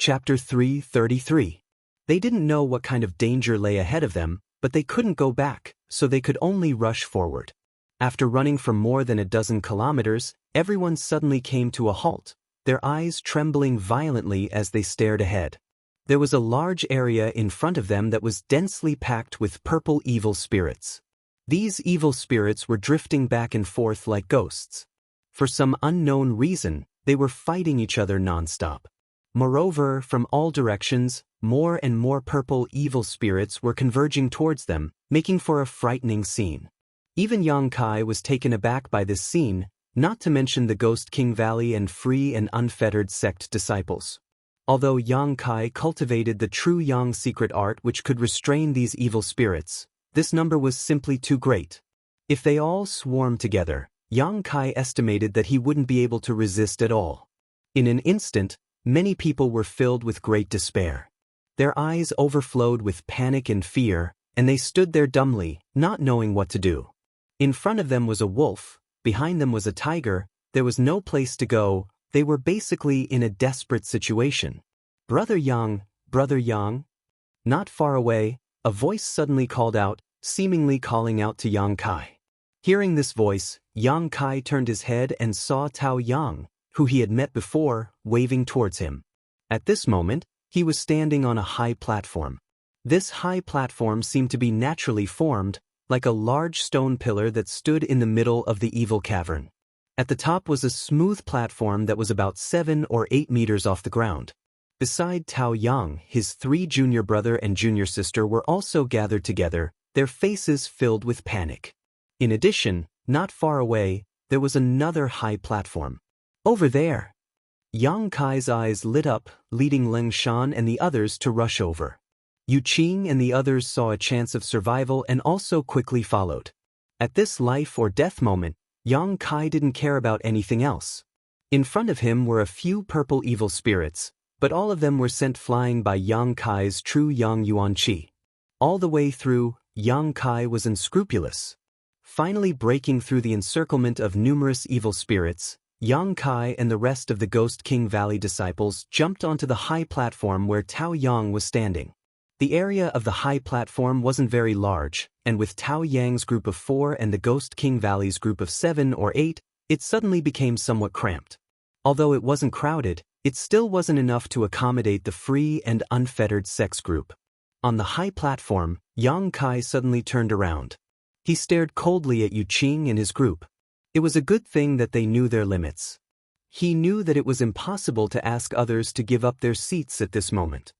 Chapter 333. They didn't know what kind of danger lay ahead of them, but they couldn't go back, so they could only rush forward. After running for more than a dozen kilometers, everyone suddenly came to a halt, their eyes trembling violently as they stared ahead. There was a large area in front of them that was densely packed with purple evil spirits. These evil spirits were drifting back and forth like ghosts. For some unknown reason, they were fighting each other nonstop. Moreover, from all directions, more and more purple evil spirits were converging towards them, making for a frightening scene. Even Yang Kai was taken aback by this scene, not to mention the Ghost King Valley and free and unfettered sect disciples. Although Yang Kai cultivated the true Yang secret art which could restrain these evil spirits, this number was simply too great. If they all swarmed together, Yang Kai estimated that he wouldn't be able to resist at all. In an instant, many people were filled with great despair. Their eyes overflowed with panic and fear, and they stood there dumbly, not knowing what to do. In front of them was a wolf, behind them was a tiger, there was no place to go, they were basically in a desperate situation. Brother Yang, Brother Yang. Not far away, a voice suddenly called out, seemingly calling out to Yang Kai. Hearing this voice, Yang Kai turned his head and saw Tao Yang, who he had met before, waving towards him. At this moment, he was standing on a high platform. This high platform seemed to be naturally formed, like a large stone pillar that stood in the middle of the evil cavern. At the top was a smooth platform that was about 7 or 8 meters off the ground. Beside Tao Yang, his 3 junior brother and junior sister were also gathered together, their faces filled with panic. In addition, not far away, there was another high platform. Over there! Yang Kai's eyes lit up, leading Leng Shan and the others to rush over. Yu Qing and the others saw a chance of survival and also quickly followed. At this life or death moment, Yang Kai didn't care about anything else. In front of him were a few purple evil spirits, but all of them were sent flying by Yang Kai's true Yang Yuan Qi. All the way through, Yang Kai was unscrupulous. Finally breaking through the encirclement of numerous evil spirits, Yang Kai and the rest of the Ghost King Valley disciples jumped onto the high platform where Tao Yang was standing. The area of the high platform wasn't very large, and with Tao Yang's group of 4 and the Ghost King Valley's group of 7 or 8, it suddenly became somewhat cramped. Although it wasn't crowded, it still wasn't enough to accommodate the free and unfettered sects group. On the high platform, Yang Kai suddenly turned around. He stared coldly at Yu Qing and his group. It was a good thing that they knew their limits. He knew that it was impossible to ask others to give up their seats at this moment.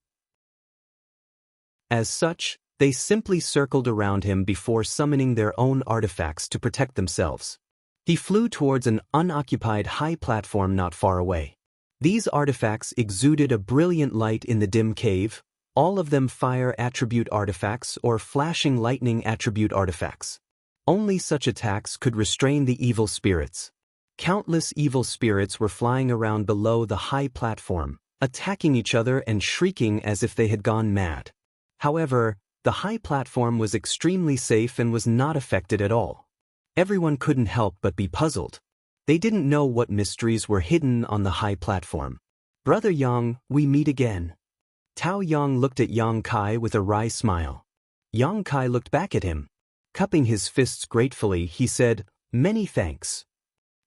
As such, they simply circled around him before summoning their own artifacts to protect themselves. He flew towards an unoccupied high platform not far away. These artifacts exuded a brilliant light in the dim cave, all of them fire attribute artifacts or flashing lightning attribute artifacts. Only such attacks could restrain the evil spirits. Countless evil spirits were flying around below the high platform, attacking each other and shrieking as if they had gone mad. However, the high platform was extremely safe and was not affected at all. Everyone couldn't help but be puzzled. They didn't know what mysteries were hidden on the high platform. Brother Yang, we meet again. Tao Yang looked at Yang Kai with a wry smile. Yang Kai looked back at him. Cupping his fists gratefully, he said, "Many thanks.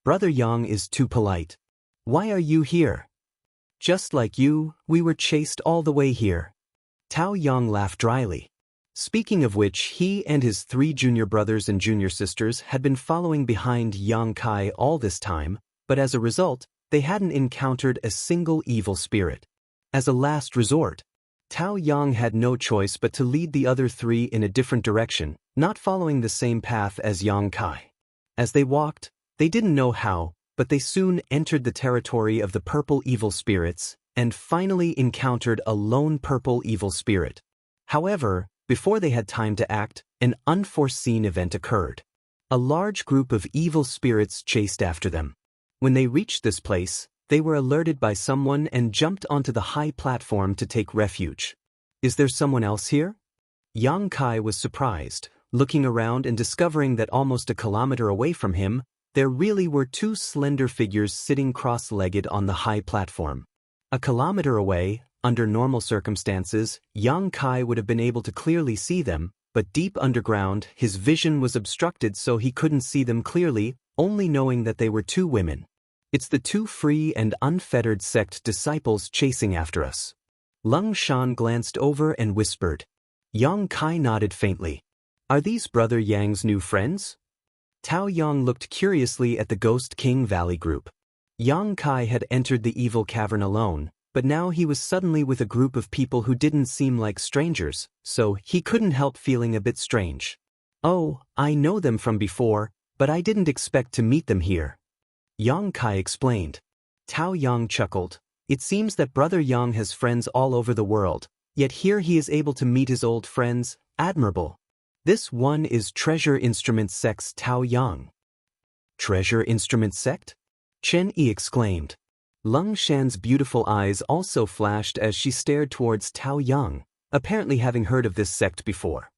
Brother Yang is too polite. Why are you here?" "Just like you, we were chased all the way here." Tao Yang laughed dryly. Speaking of which, he and his 3 junior brothers and junior sisters had been following behind Yang Kai all this time, but as a result, they hadn't encountered a single evil spirit. As a last resort, Tao Yang had no choice but to lead the other 3 in a different direction, not following the same path as Yang Kai. As they walked, they didn't know how, but they soon entered the territory of the purple evil spirits, and finally encountered a lone purple evil spirit. However, before they had time to act, an unforeseen event occurred. A large group of evil spirits chased after them. When they reached this place, they were alerted by someone and jumped onto the high platform to take refuge. "Is there someone else here?" Yang Kai was surprised, looking around and discovering that almost a kilometer away from him, there really were 2 slender figures sitting cross-legged on the high platform. A kilometer away, Under normal circumstances, Yang Kai would have been able to clearly see them, but deep underground, his vision was obstructed so he couldn't see them clearly, only knowing that they were two women. It's the two free and unfettered sect disciples chasing after us. Lung Shan glanced over and whispered. Yang Kai nodded faintly. Are these Brother Yang's new friends? Tao Yang looked curiously at the Ghost King Valley group. Yang Kai had entered the evil cavern alone, but now he was suddenly with a group of people who didn't seem like strangers, so he couldn't help feeling a bit strange. Oh, I know them from before, but I didn't expect to meet them here. Yang Kai explained. Tao Yang chuckled. It seems that Brother Yang has friends all over the world, yet here he is able to meet his old friends. Admirable. This one is Treasure Instrument Sect's Tao Yang. Treasure Instrument Sect? Chen Yi exclaimed. Lung Shan's beautiful eyes also flashed as she stared towards Tao Yang, apparently having heard of this sect before.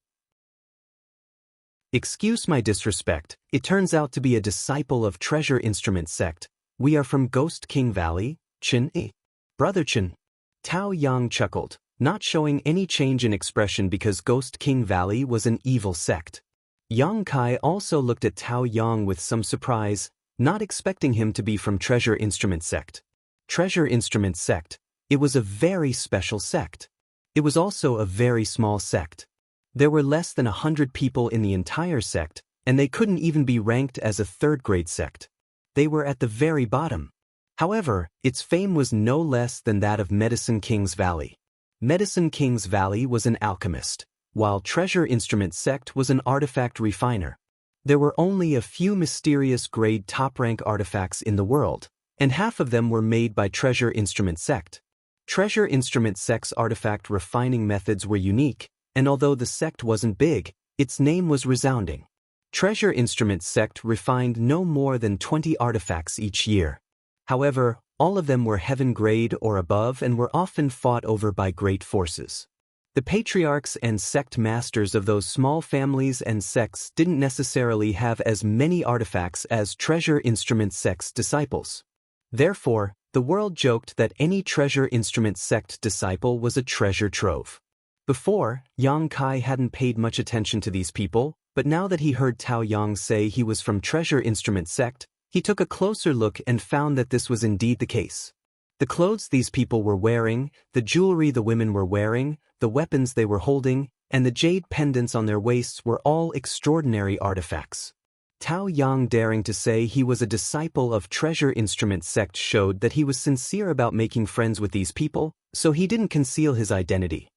Excuse my disrespect, it turns out to be a disciple of Treasure Instrument Sect. We are from Ghost King Valley, Chen Yi. Brother Chen. Tao Yang chuckled, not showing any change in expression because Ghost King Valley was an evil sect. Yang Kai also looked at Tao Yang with some surprise, not expecting him to be from Treasure Instrument Sect. Treasure Instrument Sect. It was a very special sect. It was also a very small sect. There were less than 100 people in the entire sect, and they couldn't even be ranked as a third-grade sect. They were at the very bottom. However, its fame was no less than that of Medicine King's Valley. Medicine King's Valley was an alchemist, while Treasure Instrument Sect was an artifact refiner. There were only a few mysterious grade top-rank artifacts in the world, and half of them were made by Treasure Instrument Sect. Treasure Instrument Sect's artifact refining methods were unique, and although the sect wasn't big, its name was resounding. Treasure Instrument Sect refined no more than 20 artifacts each year. However, all of them were heaven grade or above and were often fought over by great forces. The patriarchs and sect masters of those small families and sects didn't necessarily have as many artifacts as Treasure Instrument Sect's disciples. Therefore, the world joked that any Treasure Instrument Sect disciple was a treasure trove. Before, Yang Kai hadn't paid much attention to these people, but now that he heard Tao Yang say he was from Treasure Instrument Sect, he took a closer look and found that this was indeed the case. The clothes these people were wearing, the jewelry the women were wearing, the weapons they were holding, and the jade pendants on their waists were all extraordinary artifacts. Tao Yang daring to say he was a disciple of Treasure Instrument Sect showed that he was sincere about making friends with these people, so he didn't conceal his identity.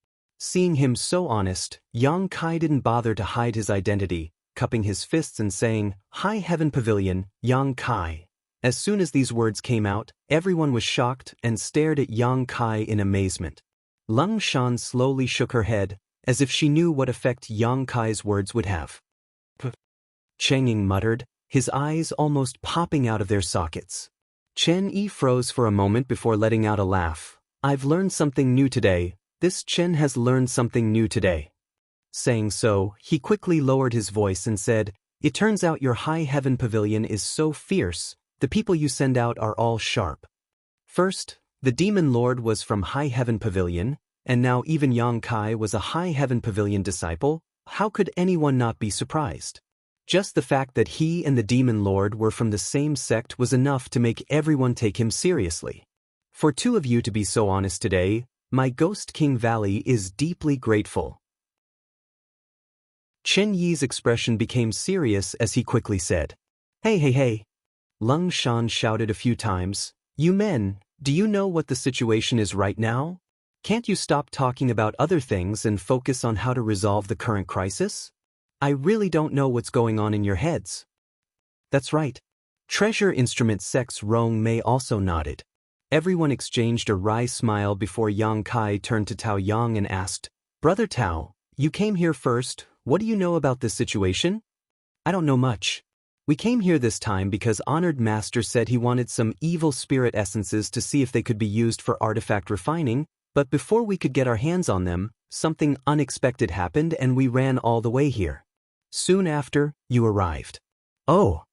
Seeing him so honest, Yang Kai didn't bother to hide his identity, cupping his fists and saying, "Hi Heaven Pavilion, Yang Kai." As soon as these words came out, everyone was shocked and stared at Yang Kai in amazement. Lung Shan slowly shook her head, as if she knew what effect Yang Kai's words would have. Cheng Ying muttered, his eyes almost popping out of their sockets. Chen Yi froze for a moment before letting out a laugh. "I've learned something new today. This Chen has learned something new today." Saying so, he quickly lowered his voice and said, "It turns out your High Heaven Pavilion is so fierce, the people you send out are all sharp. First, the Demon Lord was from High Heaven Pavilion, and now even Yang Kai was a High Heaven Pavilion disciple. How could anyone not be surprised? Just the fact that he and the Demon Lord were from the same sect was enough to make everyone take him seriously. For two of you to be so honest today, my Ghost King Valley is deeply grateful." Chen Yi's expression became serious as he quickly said, Hey. Lung Shan shouted a few times, "You men, do you know what the situation is right now? Can't you stop talking about other things and focus on how to resolve the current crisis? I really don't know what's going on in your heads." "That's right." Treasure Instrument Sect's Rong Mei also nodded. Everyone exchanged a wry smile before Yang Kai turned to Tao Yang and asked, "Brother Tao, you came here first. What do you know about this situation?" "I don't know much. We came here this time because Honored Master said he wanted some evil spirit essences to see if they could be used for artifact refining, but before we could get our hands on them, something unexpected happened and we ran all the way here. Soon after, you arrived." "Oh."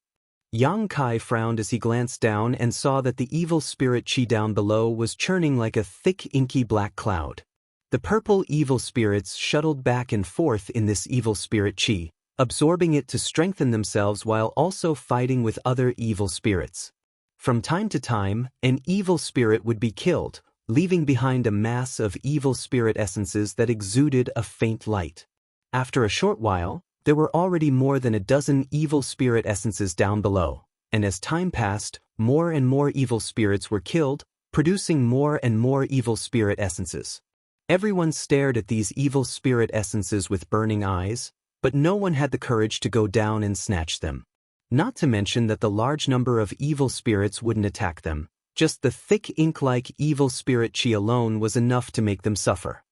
Yang Kai frowned as he glanced down and saw that the evil spirit qi down below was churning like a thick inky black cloud. The purple evil spirits shuttled back and forth in this evil spirit qi, absorbing it to strengthen themselves while also fighting with other evil spirits. From time to time, an evil spirit would be killed, leaving behind a mass of evil spirit essences that exuded a faint light. After a short while, there were already more than a dozen evil spirit essences down below, and as time passed, more and more evil spirits were killed, producing more and more evil spirit essences. Everyone stared at these evil spirit essences with burning eyes, but no one had the courage to go down and snatch them. Not to mention that the large number of evil spirits wouldn't attack them. Just the thick ink-like evil spirit qi alone was enough to make them suffer.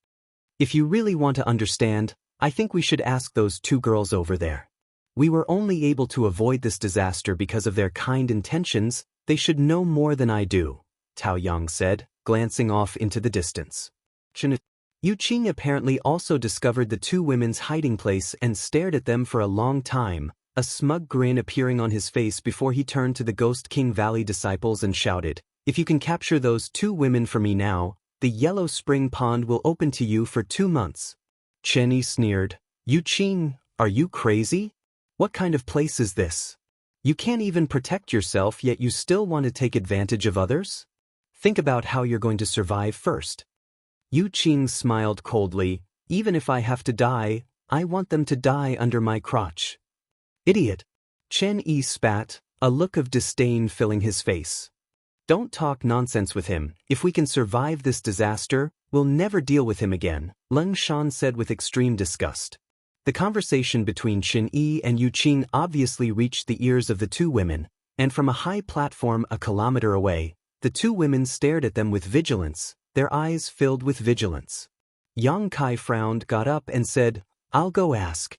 If you really want to understand, I think we should ask those two girls over there. We were only able to avoid this disaster because of their kind intentions. They should know more than I do, Tao Yang said, glancing off into the distance. Yu Qing apparently also discovered the two women's hiding place and stared at them for a long time, a smug grin appearing on his face before he turned to the Ghost King Valley disciples and shouted, "If you can capture those two women for me now, the Yellow Spring Pond will open to you for 2 months." Chen Yi sneered, "Yu Qing, are you crazy? What kind of place is this? You can't even protect yourself yet you still want to take advantage of others? Think about how you're going to survive first." Yu Qing smiled coldly, "Even if I have to die, I want them to die under my crotch." "Idiot." Chen Yi spat, a look of disdain filling his face. "Don't talk nonsense with him. If we can survive this disaster, we'll never deal with him again," Leng Shan said with extreme disgust. The conversation between Chen Yi and Yu Qing obviously reached the ears of the two women, and from a high platform a kilometer away, the two women stared at them with vigilance, their eyes filled with vigilance. Yang Kai frowned, got up and said, "I'll go ask."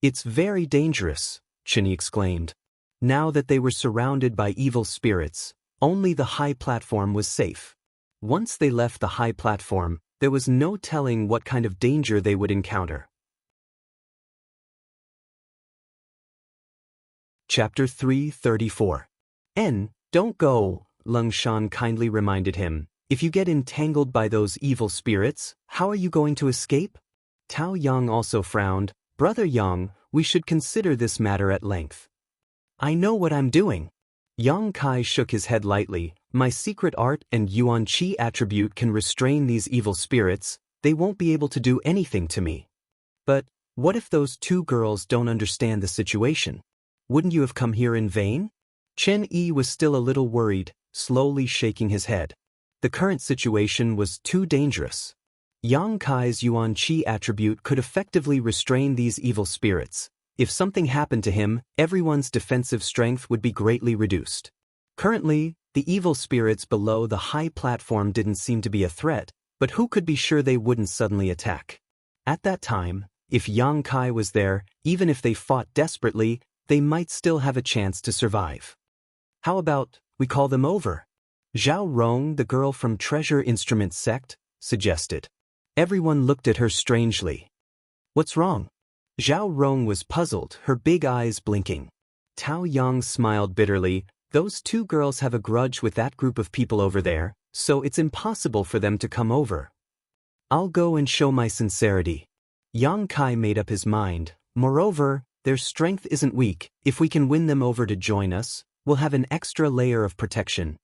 "It's very dangerous," Chen Yi exclaimed. Now that they were surrounded by evil spirits, only the high platform was safe. Once they left the high platform, there was no telling what kind of danger they would encounter. Chapter 334. Don't go, Leng Shan kindly reminded him. "If you get entangled by those evil spirits, how are you going to escape?" Tao Yang also frowned. "Brother Yang, we should consider this matter at length." "I know what I'm doing." Yang Kai shook his head lightly. "My secret art and Yuan Qi attribute can restrain these evil spirits. They won't be able to do anything to me." "But what if those two girls don't understand the situation? Wouldn't you have come here in vain?" Chen Yi was still a little worried, slowly shaking his head. The current situation was too dangerous. Yang Kai's Yuan Qi attribute could effectively restrain these evil spirits. If something happened to him, everyone's defensive strength would be greatly reduced. Currently, the evil spirits below the high platform didn't seem to be a threat, but who could be sure they wouldn't suddenly attack? At that time, if Yang Kai was there, even if they fought desperately, they might still have a chance to survive. "How about we call them over?" Zhao Rong, the girl from Treasure Instrument sect, suggested. Everyone looked at her strangely. "What's wrong?" Zhao Rong was puzzled, her big eyes blinking. Tao Yang smiled bitterly. "Those two girls have a grudge with that group of people over there, so it's impossible for them to come over. I'll go and show my sincerity." Yang Kai made up his mind. "Moreover, their strength isn't weak. If we can win them over to join us, we'll have an extra layer of protection."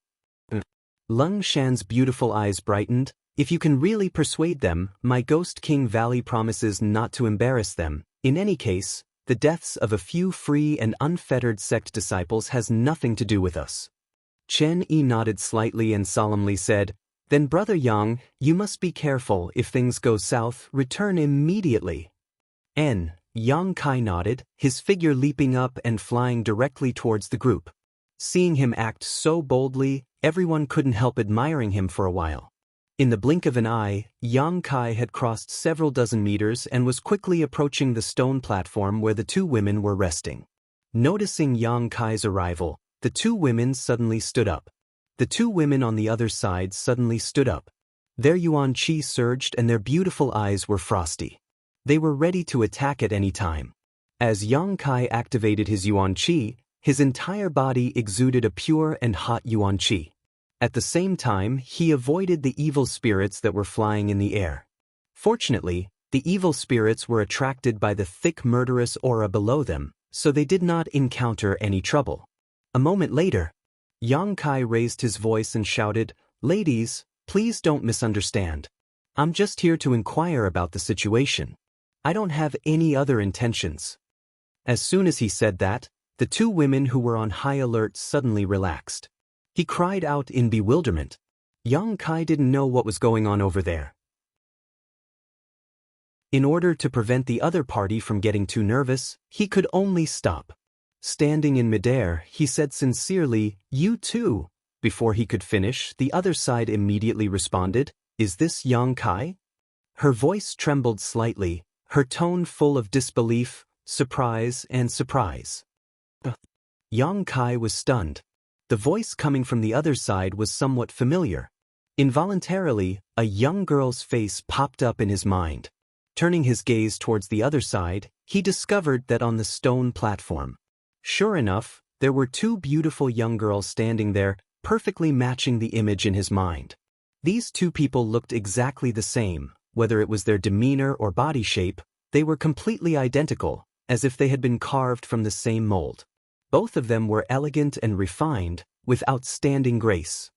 Leng Shan's beautiful eyes brightened. "If you can really persuade them, my Ghost King Valley promises not to embarrass them. In any case, the deaths of a few free and unfettered sect disciples has nothing to do with us." Chen Yi nodded slightly and solemnly said, "Then Brother Yang, you must be careful. If things go south, return immediately." Yang Kai nodded, his figure leaping up and flying directly towards the group. Seeing him act so boldly, everyone couldn't help admiring him for a while. In the blink of an eye, Yang Kai had crossed several dozen meters and was quickly approaching the stone platform where the two women were resting. Noticing Yang Kai's arrival, the two women suddenly stood up. The two women on the other side suddenly stood up. Their Yuan Qi surged and their beautiful eyes were frosty. They were ready to attack at any time. As Yang Kai activated his Yuan Qi, his entire body exuded a pure and hot Yuan Qi. At the same time, he avoided the evil spirits that were flying in the air. Fortunately, the evil spirits were attracted by the thick murderous aura below them, so they did not encounter any trouble. A moment later, Yang Kai raised his voice and shouted, "Ladies, please don't misunderstand. I'm just here to inquire about the situation. I don't have any other intentions." As soon as he said that, the two women who were on high alert suddenly relaxed. He cried out in bewilderment. Yang Kai didn't know what was going on over there. In order to prevent the other party from getting too nervous, he could only stop. Standing in midair, he said sincerely, "You too." Before he could finish, the other side immediately responded, "Is this Yang Kai?" Her voice trembled slightly, her tone full of disbelief, surprise, and surprise. Yang Kai was stunned. The voice coming from the other side was somewhat familiar. Involuntarily, a young girl's face popped up in his mind. Turning his gaze towards the other side, he discovered that on the stone platform. Sure enough, there were two beautiful young girls standing there, perfectly matching the image in his mind. These two people looked exactly the same, whether it was their demeanor or body shape, they were completely identical, as if they had been carved from the same mold. Both of them were elegant and refined, with outstanding grace.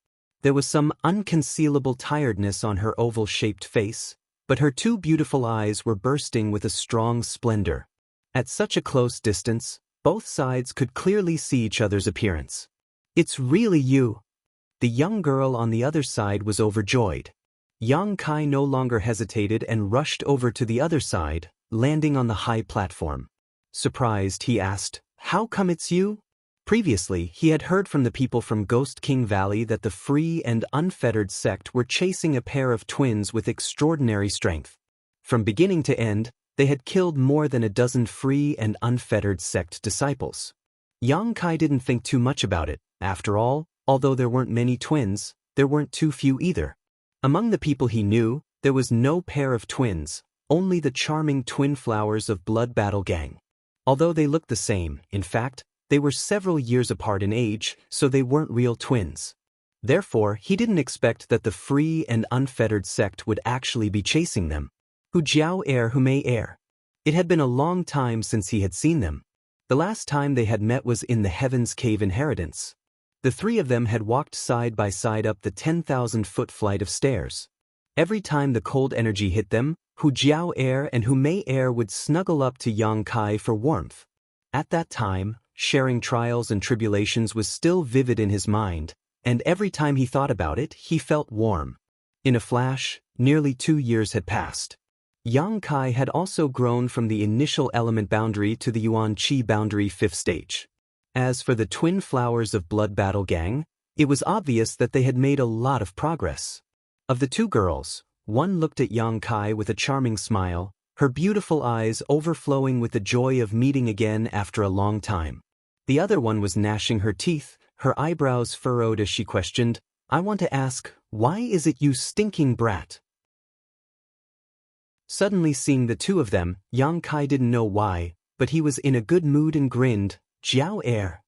There was some unconcealable tiredness on her oval-shaped face, but her two beautiful eyes were bursting with a strong splendor. At such a close distance, both sides could clearly see each other's appearance. "It's really you." The young girl on the other side was overjoyed. Yang Kai no longer hesitated and rushed over to the other side, landing on the high platform. Surprised, he asked, "How come it's you?" Previously, he had heard from the people from Ghost King Valley that the free and unfettered sect were chasing a pair of twins with extraordinary strength. From beginning to end, they had killed more than a dozen free and unfettered sect disciples. Yang Kai didn't think too much about it. After all, although there weren't many twins, there weren't too few either. Among the people he knew, there was no pair of twins, only the charming twin flowers of Blood Battle Gang. Although they looked the same, in fact, they were several years apart in age, so they weren't real twins. Therefore, he didn't expect that the free and unfettered sect would actually be chasing them. Hu Jiao Er Hu Mei Er. It had been a long time since he had seen them. The last time they had met was in the Heaven's Cave Inheritance. The three of them had walked side by side up the 10,000-foot flight of stairs. Every time the cold energy hit them, Hu Jiao Er and Hu Mei Er would snuggle up to Yang Kai for warmth. At that time, sharing trials and tribulations was still vivid in his mind, and every time he thought about it, he felt warm. In a flash, nearly 2 years had passed. Yang Kai had also grown from the initial element boundary to the Yuan Qi boundary 5th stage. As for the twin flowers of Blood Battle Gang, it was obvious that they had made a lot of progress. Of the two girls, one looked at Yang Kai with a charming smile, her beautiful eyes overflowing with the joy of meeting again after a long time. The other one was gnashing her teeth, her eyebrows furrowed as she questioned, "I want to ask, why is it you stinking brat?" Suddenly seeing the two of them, Yang Kai didn't know why, but he was in a good mood and grinned, "Jiao Er."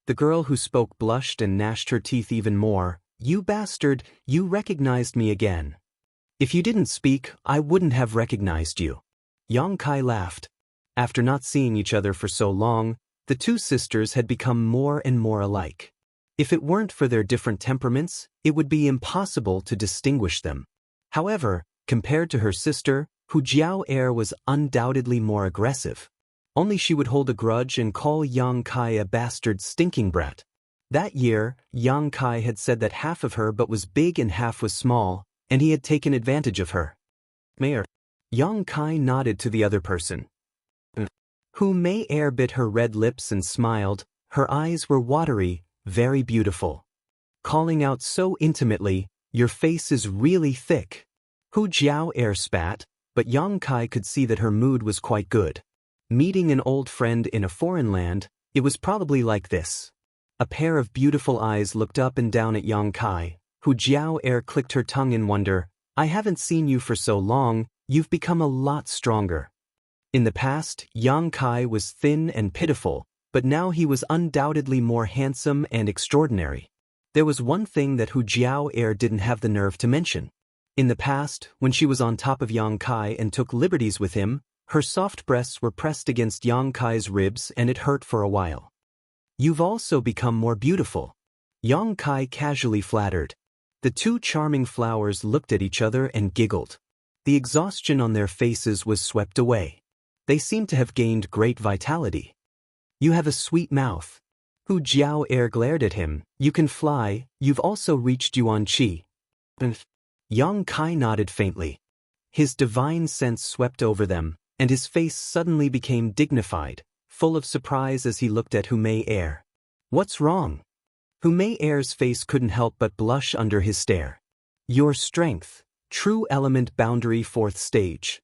The girl who spoke blushed and gnashed her teeth even more, "You bastard, you recognized me again. If you didn't speak, I wouldn't have recognized you." Yang Kai laughed. After not seeing each other for so long, the two sisters had become more and more alike. If it weren't for their different temperaments, it would be impossible to distinguish them. However, compared to her sister, Hu Jiao Er was undoubtedly more aggressive. Only she would hold a grudge and call Yang Kai a bastard stinking brat. That year, Yang Kai had said that half of her but was big and half was small, and he had taken advantage of her. Mayor. Yang Kai nodded to the other person. Hu Mei Er bit her red lips and smiled, her eyes were watery, very beautiful. Calling out so intimately, "Your face is really thick." Hu Jiao Er spat, but Yang Kai could see that her mood was quite good. Meeting an old friend in a foreign land, it was probably like this. A pair of beautiful eyes looked up and down at Yang Kai. Hu Jiao Er clicked her tongue in wonder, "I haven't seen you for so long, you've become a lot stronger." In the past, Yang Kai was thin and pitiful, but now he was undoubtedly more handsome and extraordinary. There was one thing that Hu Jiao didn't have the nerve to mention. In the past, when she was on top of Yang Kai and took liberties with him, her soft breasts were pressed against Yang Kai's ribs and it hurt for a while. "You've also become more beautiful," Yang Kai casually flattered. The two charming flowers looked at each other and giggled. The exhaustion on their faces was swept away. They seemed to have gained great vitality. "You have a sweet mouth." Hu Jiao glared at him. "You can fly, you've also reached Yuan Qi." Yang Kai nodded faintly. His divine sense swept over them, and his face suddenly became dignified, full of surprise as he looked at Hu Mei. "What's wrong?" Hu Mei's face couldn't help but blush under his stare. "Your strength, true element boundary 4th stage."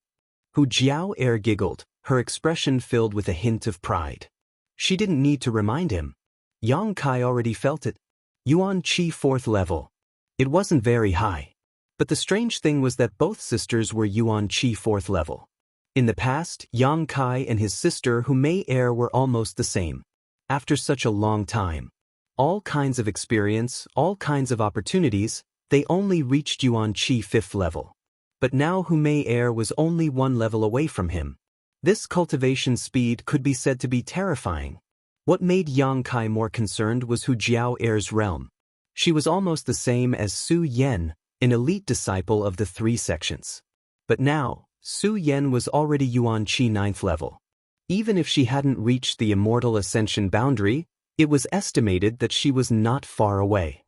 Hu Jiao giggled, her expression filled with a hint of pride. She didn't need to remind him. Yang Kai already felt it. Yuan Qi 4th level. It wasn't very high. But the strange thing was that both sisters were Yuan Qi 4th level. In the past, Yang Kai and his sister Hu Mei were almost the same. After such a long time, all kinds of experience, all kinds of opportunities, they only reached Yuan Qi 5th level. But now Hu Mei was only 1 level away from him. This cultivation speed could be said to be terrifying. What made Yang Kai more concerned was Hu Jiao's realm. She was almost the same as Su Yan, an elite disciple of the 3 sections. But now, Su Yan was already Yuan Qi 9th level. Even if she hadn't reached the immortal ascension boundary, it was estimated that she was not far away.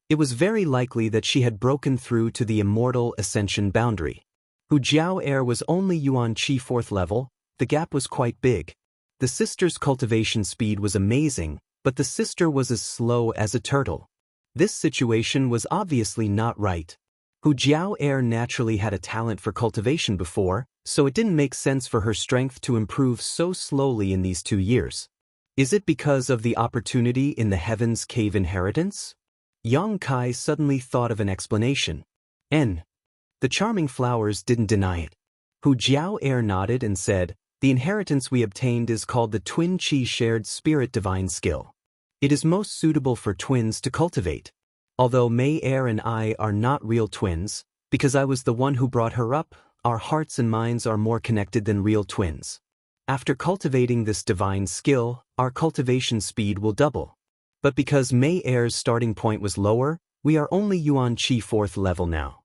It was very likely that she had broken through to the immortal ascension boundary. Hu Jiao was only Yuan Qi 4th level, the gap was quite big. The sister's cultivation speed was amazing, but the sister was as slow as a turtle. This situation was obviously not right. Hu Jiao naturally had a talent for cultivation before, so it didn't make sense for her strength to improve so slowly in these 2 years. Is it because of the opportunity in the Heaven's Cave inheritance? Yang Kai suddenly thought of an explanation. The charming flowers didn't deny it. Hu Jiao nodded and said, "The inheritance we obtained is called the Twin Qi Shared Spirit Divine Skill. It is most suitable for twins to cultivate. Although Mei and I are not real twins, because I was the one who brought her up, our hearts and minds are more connected than real twins. After cultivating this divine skill, our cultivation speed will double. But because Mei's starting point was lower, we are only Yuan Qi 4th level now."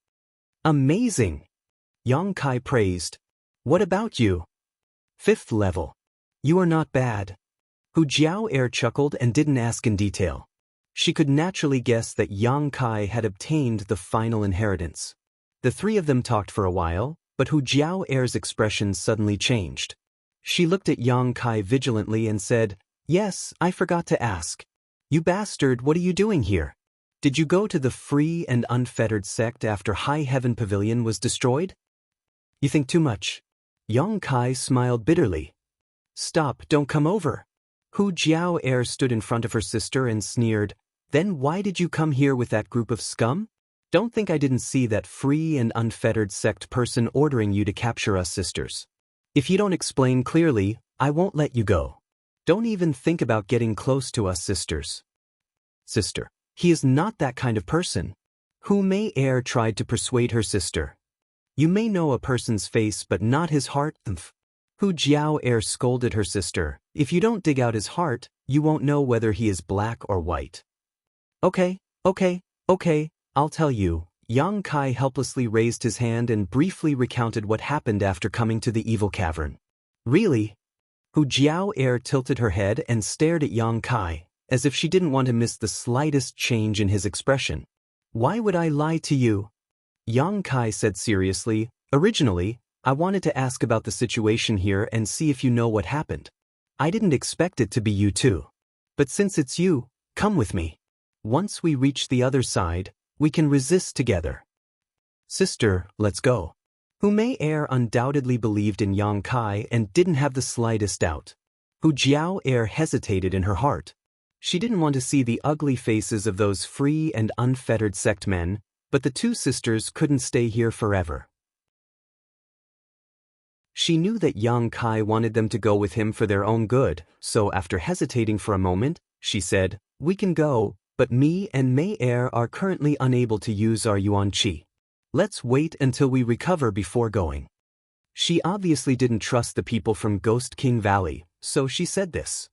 "Amazing!" Yang Kai praised. "What about you?" "5th level. You are not bad." Hu Jiao chuckled and didn't ask in detail. She could naturally guess that Yang Kai had obtained the final inheritance. The 3 of them talked for a while, but Hu Jiao's expression suddenly changed. She looked at Yang Kai vigilantly and said, "Yes, I forgot to ask. You bastard, what are you doing here? Did you go to the free and unfettered sect after High Heaven Pavilion was destroyed?" "You think too much." Yang Kai smiled bitterly. "Stop, don't come over." Hu Jiao stood in front of her sister and sneered, "Then why did you come here with that group of scum? Don't think I didn't see that free and unfettered sect person ordering you to capture us sisters. If you don't explain clearly, I won't let you go. Don't even think about getting close to us sisters." "Sister, he is not that kind of person." Hu Mei tried to persuade her sister. "You may know a person's face but not his heart." Hu Jiao scolded her sister, "If you don't dig out his heart, you won't know whether he is black or white." Okay, I'll tell you." Yang Kai helplessly raised his hand and briefly recounted what happened after coming to the evil cavern. "Really?" Hu Jiao tilted her head and stared at Yang Kai, as if she didn't want to miss the slightest change in his expression. "Why would I lie to you?" Yang Kai said seriously, "Originally, I wanted to ask about the situation here and see if you know what happened. I didn't expect it to be you too. But since it's you, come with me. Once we reach the other side, we can resist together." "Sister, let's go." Hu Mei undoubtedly believed in Yang Kai and didn't have the slightest doubt. Hu Jiao hesitated in her heart. She didn't want to see the ugly faces of those free and unfettered sect men, but the 2 sisters couldn't stay here forever. She knew that Yang Kai wanted them to go with him for their own good, so after hesitating for a moment, she said, "We can go, but me and Mei Er are currently unable to use our Yuan Qi. Let's wait until we recover before going." She obviously didn't trust the people from Ghost King Valley, so she said this.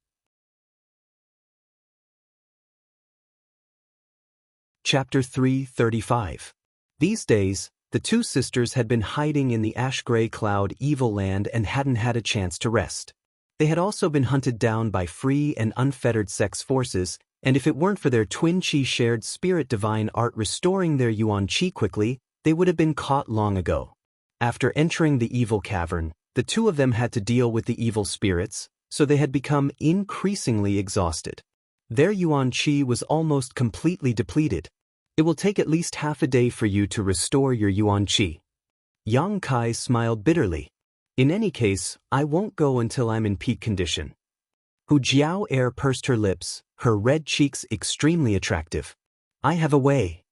Chapter 335. These days, the two sisters had been hiding in the ash-gray cloud evil land and hadn't had a chance to rest. They had also been hunted down by free and unfettered sex forces, and if it weren't for their twin Qi shared spirit divine art restoring their Yuan Qi quickly, they would have been caught long ago. After entering the evil cavern, the two of them had to deal with the evil spirits, so they had become increasingly exhausted. Their Yuan Qi was almost completely depleted. It will take at least half a day for you to restore your Yuan Qi. Yang Kai smiled bitterly. In any case, I won't go until I'm in peak condition. Hu Jiao Air pursed her lips, her red cheeks extremely attractive. I have a way.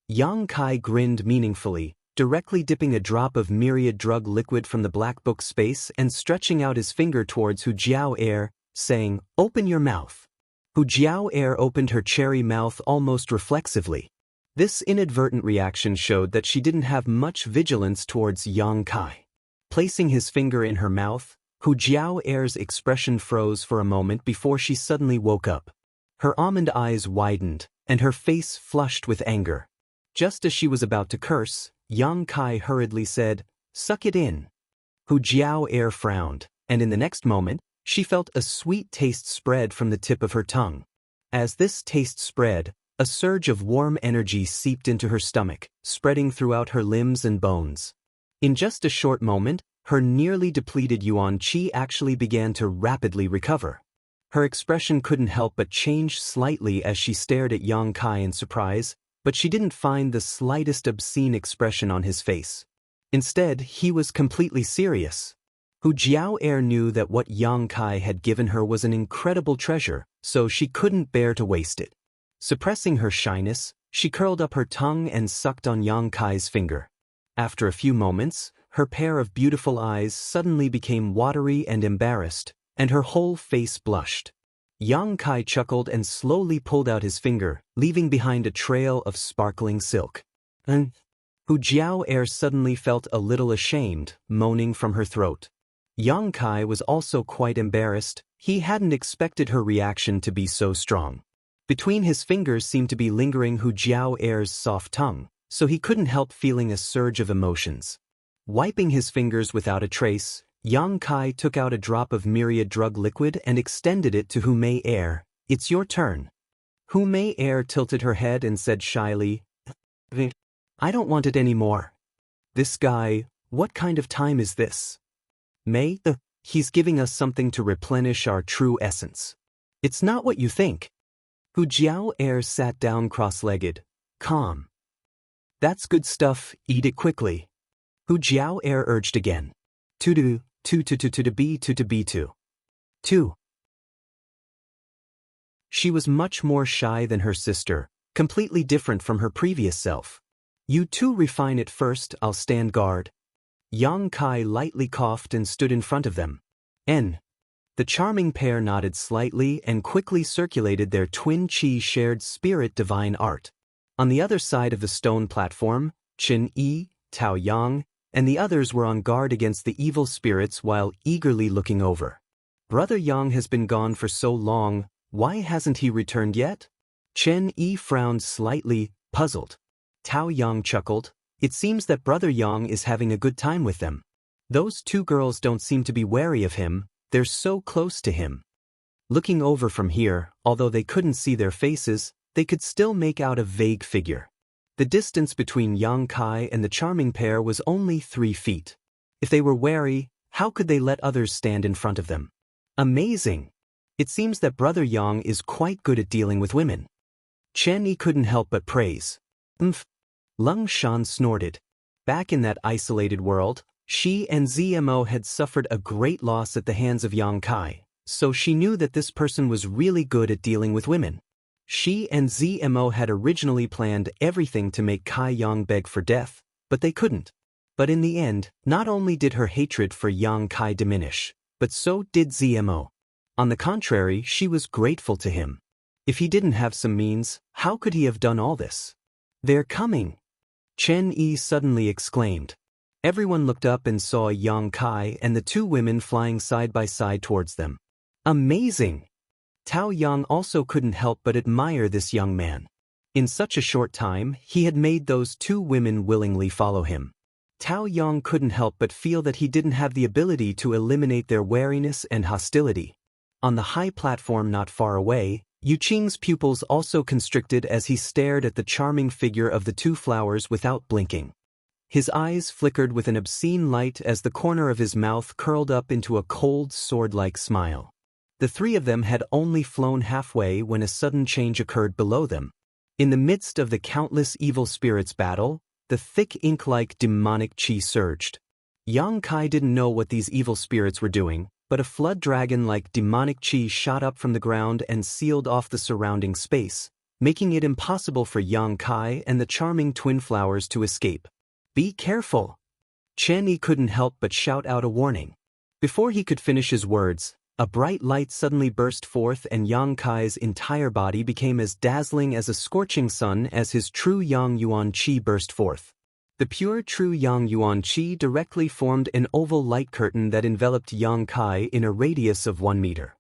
Yang Kai grinned meaningfully, directly dipping a drop of myriad drug liquid from the black book space and stretching out his finger towards Hu Jiao Air, saying, "Open your mouth." Hu Jiao Air opened her cherry mouth almost reflexively. This inadvertent reaction showed that she didn't have much vigilance towards Yang Kai. Placing his finger in her mouth, Hu Jiao Air's expression froze for a moment before she suddenly woke up. Her almond eyes widened, and her face flushed with anger. Just as she was about to curse, Yang Kai hurriedly said, "Suck it in." Hu Jiao Air frowned, and in the next moment, she felt a sweet taste spread from the tip of her tongue. As this taste spread, a surge of warm energy seeped into her stomach, spreading throughout her limbs and bones. In just a short moment, her nearly depleted Yuan Qi actually began to rapidly recover. Her expression couldn't help but change slightly as she stared at Yang Kai in surprise, but she didn't find the slightest obscene expression on his face. Instead, he was completely serious. Hu Jiao Air knew that what Yang Kai had given her was an incredible treasure, so she couldn't bear to waste it. Suppressing her shyness, she curled up her tongue and sucked on Yang Kai's finger. After a few moments, her pair of beautiful eyes suddenly became watery and embarrassed, and her whole face blushed. Yang Kai chuckled and slowly pulled out his finger, leaving behind a trail of sparkling silk. Hu Jiao Air suddenly felt a little ashamed, moaning from her throat. Yang Kai was also quite embarrassed. He hadn't expected her reaction to be so strong. Between his fingers seemed to be lingering Hu Jiao Air's soft tongue, so he couldn't help feeling a surge of emotions. Wiping his fingers without a trace, Yang Kai took out a drop of myriad drug liquid and extended it to Hu Mei Er. "It's your turn." Hu Mei Er tilted her head and said shyly, "I don't want it anymore." "This guy, what kind of time is this?" "Mei, he's giving us something to replenish our true essence." "It's not what you think." Hu Jiao Air sat down cross-legged, calm. "That's good stuff, eat it quickly." Hu Jiao Air urged again. To be. She was much more shy than her sister, completely different from her previous self. "You two refine it first, I'll stand guard." Yang Kai lightly coughed and stood in front of them. The charming pair nodded slightly and quickly circulated their twin Qi shared spirit divine art. On the other side of the stone platform, Chen Yi, Tao Yang, and the others were on guard against the evil spirits while eagerly looking over. "Brother Yang has been gone for so long, why hasn't he returned yet?" Chen Yi frowned slightly, puzzled. Tao Yang chuckled. "It seems that Brother Yang is having a good time with them. Those two girls don't seem to be wary of him, they're so close to him." Looking over from here, although they couldn't see their faces, they could still make out a vague figure. The distance between Yang Kai and the charming pair was only 3 feet. If they were wary, how could they let others stand in front of them? Amazing! It seems that Brother Yang is quite good at dealing with women. Chen Yi couldn't help but praise. Lung Shan snorted. Back in that isolated world, she and ZMO had suffered a great loss at the hands of Yang Kai, so she knew that this person was really good at dealing with women. She and ZMO had originally planned everything to make Kai Yang beg for death, but they couldn't. But in the end, not only did her hatred for Yang Kai diminish, but so did ZMO. On the contrary, she was grateful to him. If he didn't have some means, how could he have done all this? "They're coming!" Chen Yi suddenly exclaimed. Everyone looked up and saw Yang Kai and the two women flying side by side towards them. Amazing! Tao Yang also couldn't help but admire this young man. In such a short time, he had made those two women willingly follow him. Tao Yang couldn't help but feel that he didn't have the ability to eliminate their wariness and hostility. On the high platform not far away, Yu Qing's pupils also constricted as he stared at the charming figure of the two flowers without blinking. His eyes flickered with an obscene light as the corner of his mouth curled up into a cold, sword-like smile. The three of them had only flown halfway when a sudden change occurred below them. In the midst of the countless evil spirits' battle, the thick ink-like demonic chi surged. Yang Kai didn't know what these evil spirits were doing, but a flood dragon-like demonic chi shot up from the ground and sealed off the surrounding space, making it impossible for Yang Kai and the charming twin flowers to escape. "Be careful!" Chen Yi couldn't help but shout out a warning. Before he could finish his words, a bright light suddenly burst forth and Yang Kai's entire body became as dazzling as a scorching sun as his true Yang Yuan Qi burst forth. The pure true Yang Yuan Qi directly formed an oval light curtain that enveloped Yang Kai in a radius of 1 meter.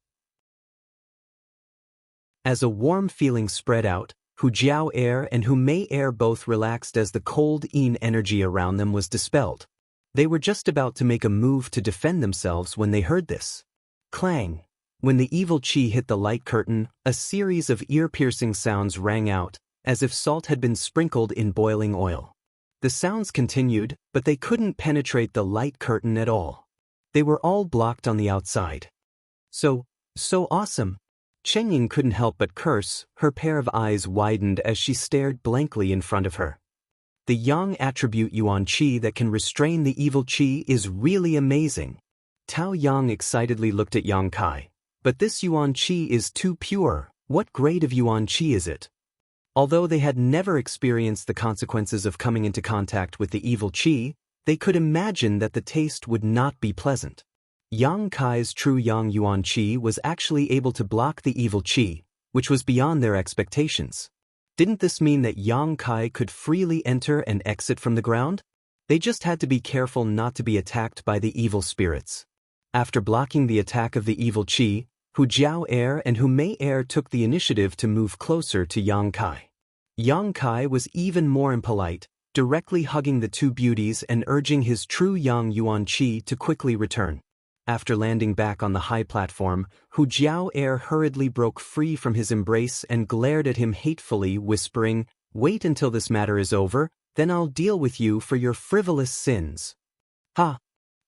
As a warm feeling spread out, Hu Jiao air and Hu Mei air both relaxed as the cold yin energy around them was dispelled. They were just about to make a move to defend themselves when they heard this. Clang! When the evil chi hit the light curtain, a series of ear-piercing sounds rang out, as if salt had been sprinkled in boiling oil. The sounds continued, but they couldn't penetrate the light curtain at all. They were all blocked on the outside. So awesome! Chen Ying couldn't help but curse, her pair of eyes widened as she stared blankly in front of her. The yang attribute Yuan Qi that can restrain the evil Qi is really amazing. Tao Yang excitedly looked at Yang Kai. But this Yuan Qi is too pure. What grade of Yuan Qi is it? Although they had never experienced the consequences of coming into contact with the evil Qi, they could imagine that the taste would not be pleasant. Yang Kai's true Yang Yuan Qi was actually able to block the evil Qi, which was beyond their expectations. Didn't this mean that Yang Kai could freely enter and exit from the ground? They just had to be careful not to be attacked by the evil spirits. After blocking the attack of the evil Qi, Hu Jiao air and Hu Mei air took the initiative to move closer to Yang Kai. Yang Kai was even more impolite, directly hugging the two beauties and urging his true Yang Yuan Qi to quickly return. After landing back on the high platform, Hu Jiao air hurriedly broke free from his embrace and glared at him hatefully, whispering, "Wait until this matter is over, then I'll deal with you for your frivolous sins." Ha!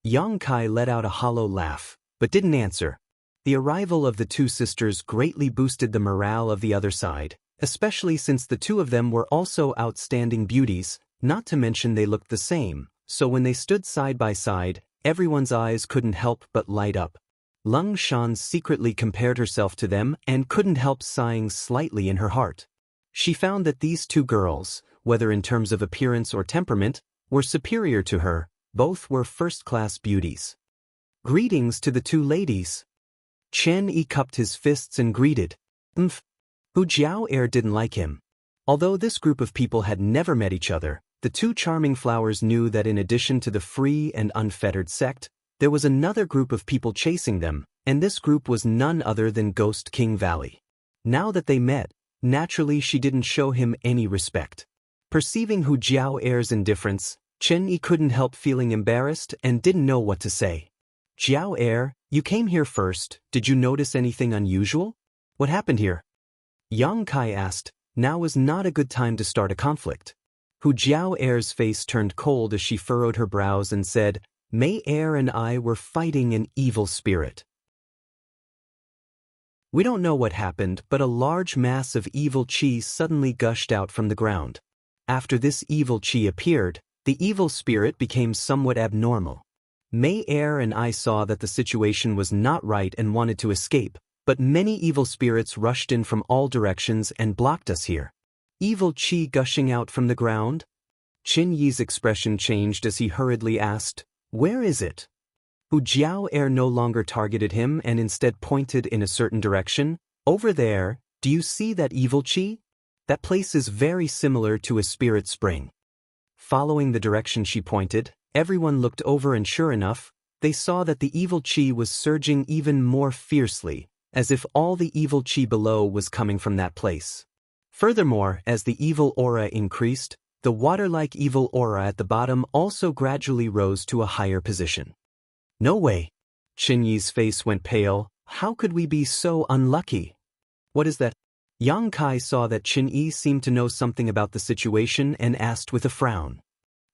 Yang Kai let out a hollow laugh, but didn't answer. The arrival of the two sisters greatly boosted the morale of the other side, especially since the two of them were also outstanding beauties, not to mention they looked the same, so when they stood side by side, everyone's eyes couldn't help but light up. Lung Shan secretly compared herself to them and couldn't help sighing slightly in her heart. She found that these two girls, whether in terms of appearance or temperament, were superior to her. Both were first-class beauties. Greetings to the two ladies. Chen Yi cupped his fists and greeted. Hu Jiao air didn't like him. Although this group of people had never met each other, the two charming flowers knew that in addition to the free and unfettered sect, there was another group of people chasing them, and this group was none other than Ghost King Valley. Now that they met, naturally she didn't show him any respect. Perceiving Hu Jiao air's indifference, Chen Yi couldn't help feeling embarrassed and didn't know what to say. "Jiao air, you came here first, did you notice anything unusual? What happened here?" Yang Kai asked. Now was not a good time to start a conflict. Hu Jiao air's face turned cold as she furrowed her brows and said, "Mei air and I were fighting an evil spirit. We don't know what happened, but a large mass of evil chi suddenly gushed out from the ground. After this evil chi appeared, the evil spirit became somewhat abnormal. Mei air and I saw that the situation was not right and wanted to escape, but many evil spirits rushed in from all directions and blocked us here." Evil chi gushing out from the ground? Qin Yi's expression changed as he hurriedly asked, "Where is it?" Hu Jiao no longer targeted him and instead pointed in a certain direction. "Over there, do you see that evil qi? That place is very similar to a spirit spring." Following the direction she pointed, everyone looked over and sure enough, they saw that the evil qi was surging even more fiercely, as if all the evil qi below was coming from that place. Furthermore, as the evil aura increased, the water-like evil aura at the bottom also gradually rose to a higher position. "No way." Qin Yi's face went pale. "How could we be so unlucky?" "What is that?" Yang Kai saw that Qin Yi seemed to know something about the situation and asked with a frown.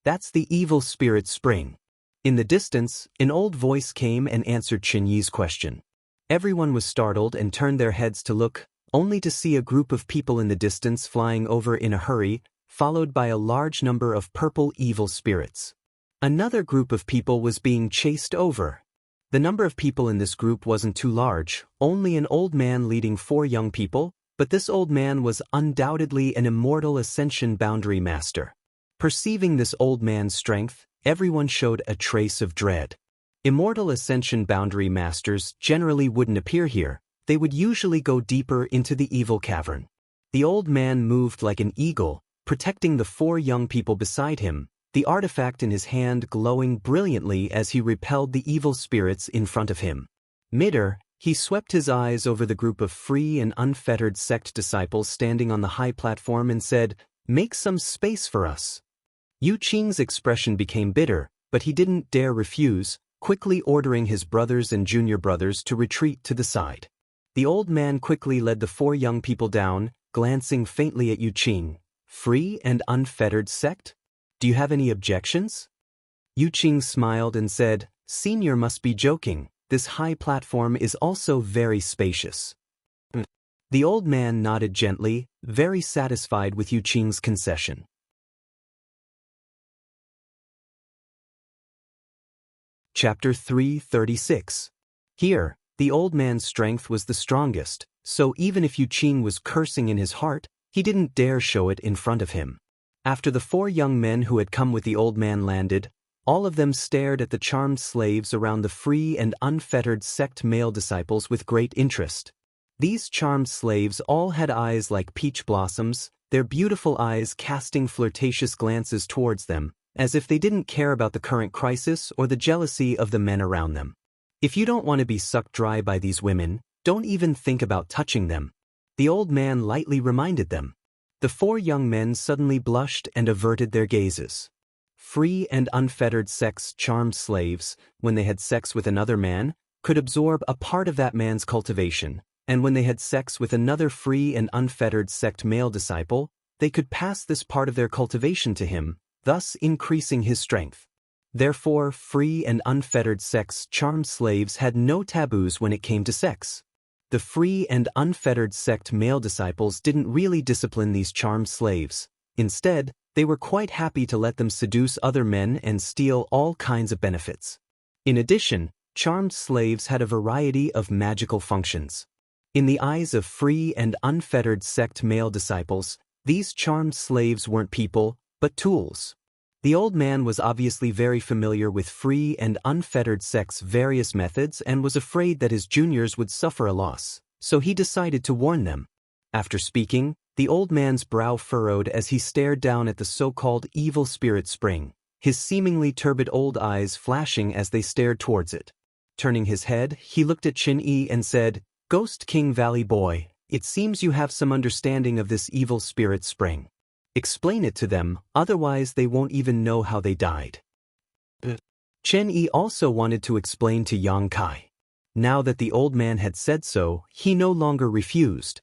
"That's the evil spirit spring." In the distance, an old voice came and answered Qin Yi's question. Everyone was startled and turned their heads to look, only to see a group of people in the distance flying over in a hurry, followed by a large number of purple evil spirits. Another group of people was being chased over. The number of people in this group wasn't too large, only an old man leading 4 young people, but this old man was undoubtedly an immortal ascension boundary master. Perceiving this old man's strength, everyone showed a trace of dread. Immortal ascension boundary masters generally wouldn't appear here, they would usually go deeper into the evil cavern. The old man moved like an eagle, protecting the 4 young people beside him, the artifact in his hand glowing brilliantly as he repelled the evil spirits in front of him. Midair, he swept his eyes over the group of free and unfettered sect disciples standing on the high platform and said, "Make some space for us." Yu Qing's expression became bitter, but he didn't dare refuse, quickly ordering his brothers and junior brothers to retreat to the side. The old man quickly led the 4 young people down, glancing faintly at Yu Qing. "Free and unfettered sect? Do you have any objections?" Yu Qing smiled and said, "Senior must be joking, this high platform is also very spacious." The old man nodded gently, very satisfied with Yu Qing's concession. Chapter 336. Here, the old man's strength was the strongest, so even if Yu Qing was cursing in his heart, he didn't dare show it in front of him. After the 4 young men who had come with the old man landed, all of them stared at the charmed slaves around the free and unfettered sect male disciples with great interest. These charmed slaves all had eyes like peach blossoms, their beautiful eyes casting flirtatious glances towards them, as if they didn't care about the current crisis or the jealousy of the men around them. "If you don't want to be sucked dry by these women, don't even think about touching them," the old man lightly reminded them. The 4 young men suddenly blushed and averted their gazes. Free and unfettered sex charmed slaves, when they had sex with another man, could absorb a part of that man's cultivation, and when they had sex with another free and unfettered sect male disciple, they could pass this part of their cultivation to him, thus increasing his strength. Therefore, free and unfettered sex charmed slaves had no taboos when it came to sex. The free and unfettered sect male disciples didn't really discipline these charmed slaves. Instead, they were quite happy to let them seduce other men and steal all kinds of benefits. In addition, charmed slaves had a variety of magical functions. In the eyes of free and unfettered sect male disciples, these charmed slaves weren't people, but tools. The old man was obviously very familiar with free and unfettered sect's various methods and was afraid that his juniors would suffer a loss, so he decided to warn them. After speaking, the old man's brow furrowed as he stared down at the so-called evil spirit spring, his seemingly turbid old eyes flashing as they stared towards it. Turning his head, he looked at Qin Yi and said, "Ghost King Valley boy, it seems you have some understanding of this evil spirit spring. Explain it to them, otherwise they won't even know how they died." Qin Yi also wanted to explain to Yang Kai. Now that the old man had said so, he no longer refused.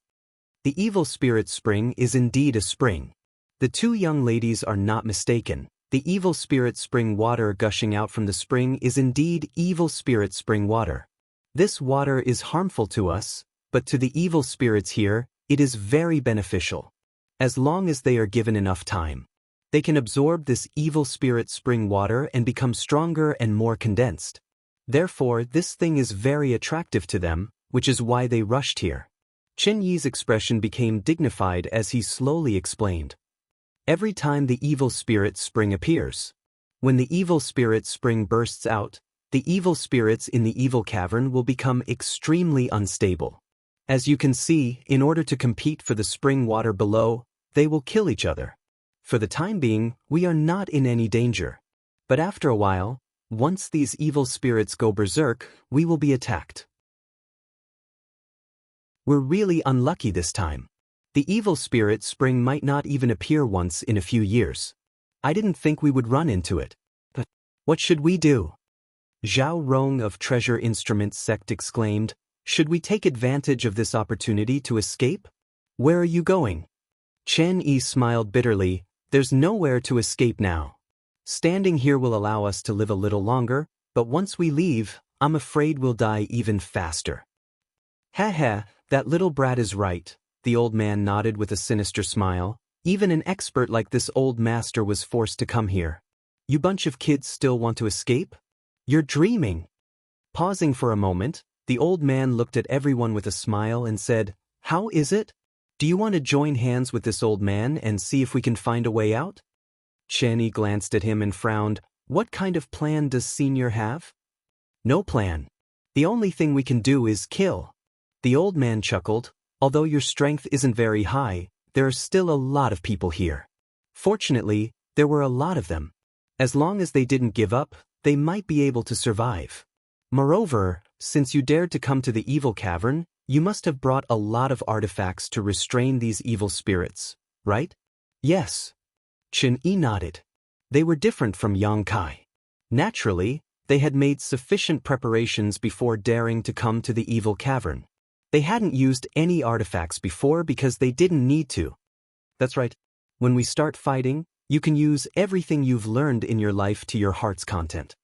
The evil spirit spring is indeed a spring. The 2 young ladies are not mistaken. The evil spirit spring water gushing out from the spring is indeed evil spirit spring water. This water is harmful to us, but to the evil spirits here, it is very beneficial. As long as they are given enough time, they can absorb this evil spirit spring water and become stronger and more condensed. Therefore, this thing is very attractive to them, which is why they rushed here. Qin Yi's expression became dignified as he slowly explained. every time the evil spirit spring appears. When the evil spirit spring bursts out, the evil spirits in the evil cavern will become extremely unstable. As you can see, in order to compete for the spring water below, they will kill each other. For the time being, we are not in any danger. But after a while, once these evil spirits go berserk, we will be attacked. We're really unlucky this time. The evil spirit spring might not even appear once in a few years. I didn't think we would run into it. But what should we do? Zhao Rong of Treasure Instruments sect exclaimed, should we take advantage of this opportunity to escape? Where are you going? Chen Yi smiled bitterly, there's nowhere to escape now. Standing here will allow us to live a little longer, but once we leave, I'm afraid we'll die even faster. Ha, that little brat is right, the old man nodded with a sinister smile. Even an expert like this old master was forced to come here. You bunch of kids still want to escape? You're dreaming. Pausing for a moment, the old man looked at everyone with a smile and said, how is it? Do you want to join hands with this old man and see if we can find a way out? Chen Yi glanced at him and frowned. What kind of plan does Senior have? No plan. The only thing we can do is kill. The old man chuckled. Although your strength isn't very high, there are still a lot of people here. Fortunately, there were a lot of them. As long as they didn't give up, they might be able to survive. Moreover, since you dared to come to the evil cavern, you must have brought a lot of artifacts to restrain these evil spirits, right? Yes. Chen Yi nodded. They were different from Yang Kai. Naturally, they had made sufficient preparations before daring to come to the evil cavern. They hadn't used any artifacts before because they didn't need to. That's right. When we start fighting, you can use everything you've learned in your life to your heart's content.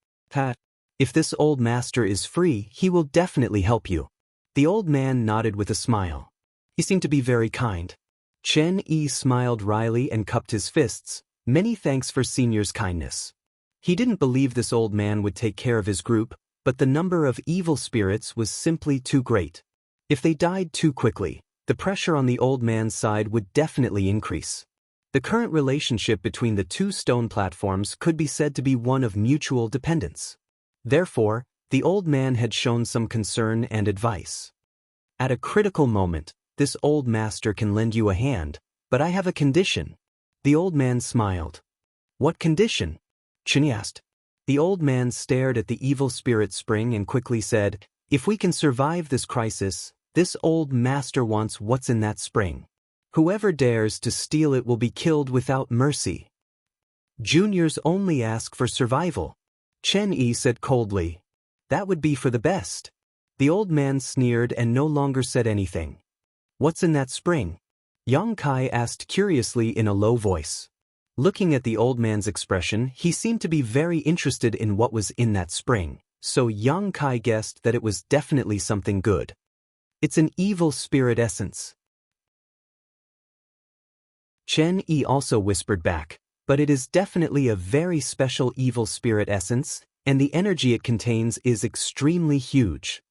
If this old master is free, he will definitely help you. The old man nodded with a smile. He seemed to be very kind. Chen Yi smiled wryly and cupped his fists. Many thanks for Senior's kindness. He didn't believe this old man would take care of his group, but the number of evil spirits was simply too great. If they died too quickly, the pressure on the old man's side would definitely increase. The current relationship between the two stone platforms could be said to be one of mutual dependence. Therefore, the old man had shown some concern and advice. At a critical moment, this old master can lend you a hand, but I have a condition. The old man smiled. What condition? Chen asked. The old man stared at the evil spirit spring and quickly said, if we can survive this crisis, this old master wants what's in that spring. Whoever dares to steal it will be killed without mercy. Juniors only ask for survival. Chen Yi said coldly. That would be for the best. The old man sneered and no longer said anything. What's in that spring? Yang Kai asked curiously in a low voice. Looking at the old man's expression, he seemed to be very interested in what was in that spring, so Yang Kai guessed that it was definitely something good. It's an evil spirit essence. Chen Yi also whispered back, but it is definitely a very special evil spirit essence, and the energy it contains is extremely huge.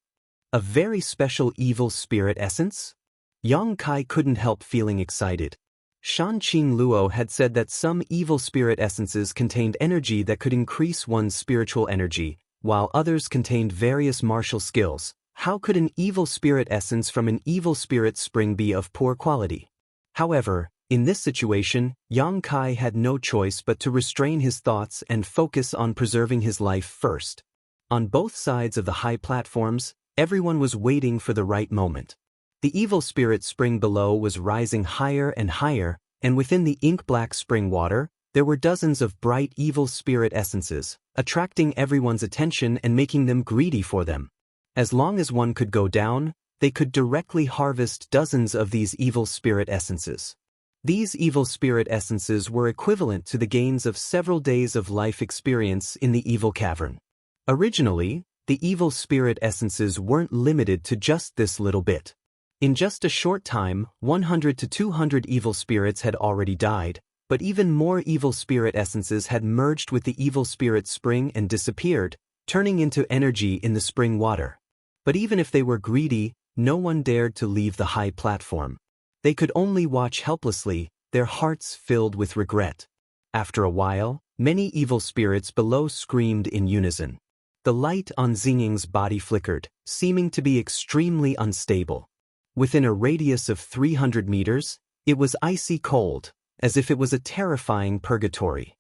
A very special evil spirit essence? Yang Kai couldn't help feeling excited. Shanqing Luo had said that some evil spirit essences contained energy that could increase one's spiritual energy, while others contained various martial skills. How could an evil spirit essence from an evil spirit spring be of poor quality? However, in this situation, Yang Kai had no choice but to restrain his thoughts and focus on preserving his life first. On both sides of the high platforms, everyone was waiting for the right moment. The evil spirit spring below was rising higher and higher, and within the ink-black spring water, there were dozens of bright evil spirit essences, attracting everyone's attention and making them greedy for them. As long as one could go down, they could directly harvest dozens of these evil spirit essences. These evil spirit essences were equivalent to the gains of several days of life experience in the evil cavern. Originally, the evil spirit essences weren't limited to just this little bit. In just a short time, 100 to 200 evil spirits had already died, but even more evil spirit essences had merged with the evil spirit spring and disappeared, turning into energy in the spring water. But even if they were greedy, no one dared to leave the high platform. They could only watch helplessly, their hearts filled with regret. After a while, many evil spirits below screamed in unison. The light on Xingying's body flickered, seeming to be extremely unstable. Within a radius of 300 meters, it was icy cold, as if it was a terrifying purgatory.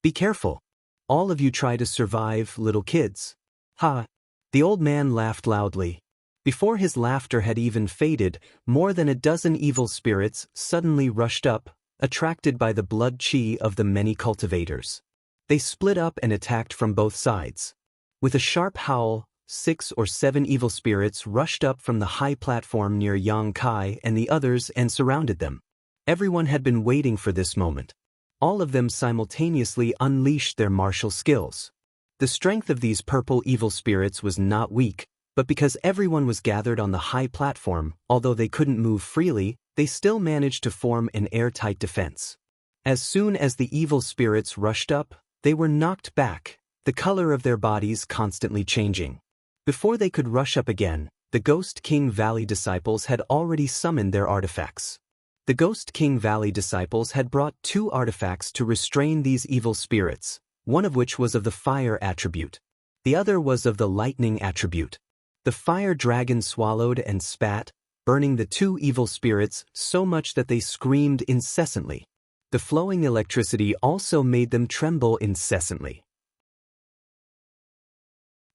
Be careful. All of you try to survive, little kids. Ha! The old man laughed loudly. Before his laughter had even faded, more than a dozen evil spirits suddenly rushed up, attracted by the blood chi of the many cultivators. They split up and attacked from both sides. With a sharp howl, 6 or 7 evil spirits rushed up from the high platform near Yang Kai and the others and surrounded them. Everyone had been waiting for this moment. All of them simultaneously unleashed their martial skills. The strength of these purple evil spirits was not weak, but because everyone was gathered on the high platform, although they couldn't move freely, they still managed to form an airtight defense. As soon as the evil spirits rushed up, they were knocked back, the color of their bodies constantly changing. Before they could rush up again, the Ghost King Valley disciples had already summoned their artifacts. The Ghost King Valley disciples had brought 2 artifacts to restrain these evil spirits, one of which was of the fire attribute. The other was of the lightning attribute. The fire dragon swallowed and spat, burning the 2 evil spirits so much that they screamed incessantly. The flowing electricity also made them tremble incessantly.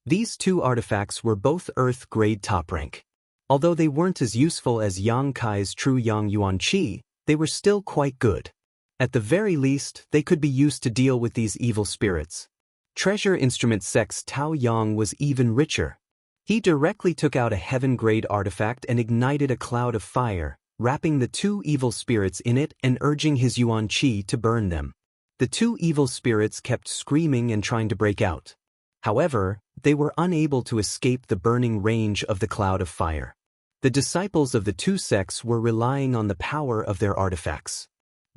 These 2 artifacts were both Earth-grade top rank. Although they weren't as useful as Yang Kai's true Yang Yuan Qi, they were still quite good. At the very least, they could be used to deal with these evil spirits. Treasure Instrument Sect's Tao Yang was even richer. He directly took out a heaven-grade artifact and ignited a cloud of fire, wrapping the 2 evil spirits in it and urging his Yuan Qi to burn them. The 2 evil spirits kept screaming and trying to break out. However, they were unable to escape the burning range of the cloud of fire. The disciples of the 2 sects were relying on the power of their artifacts.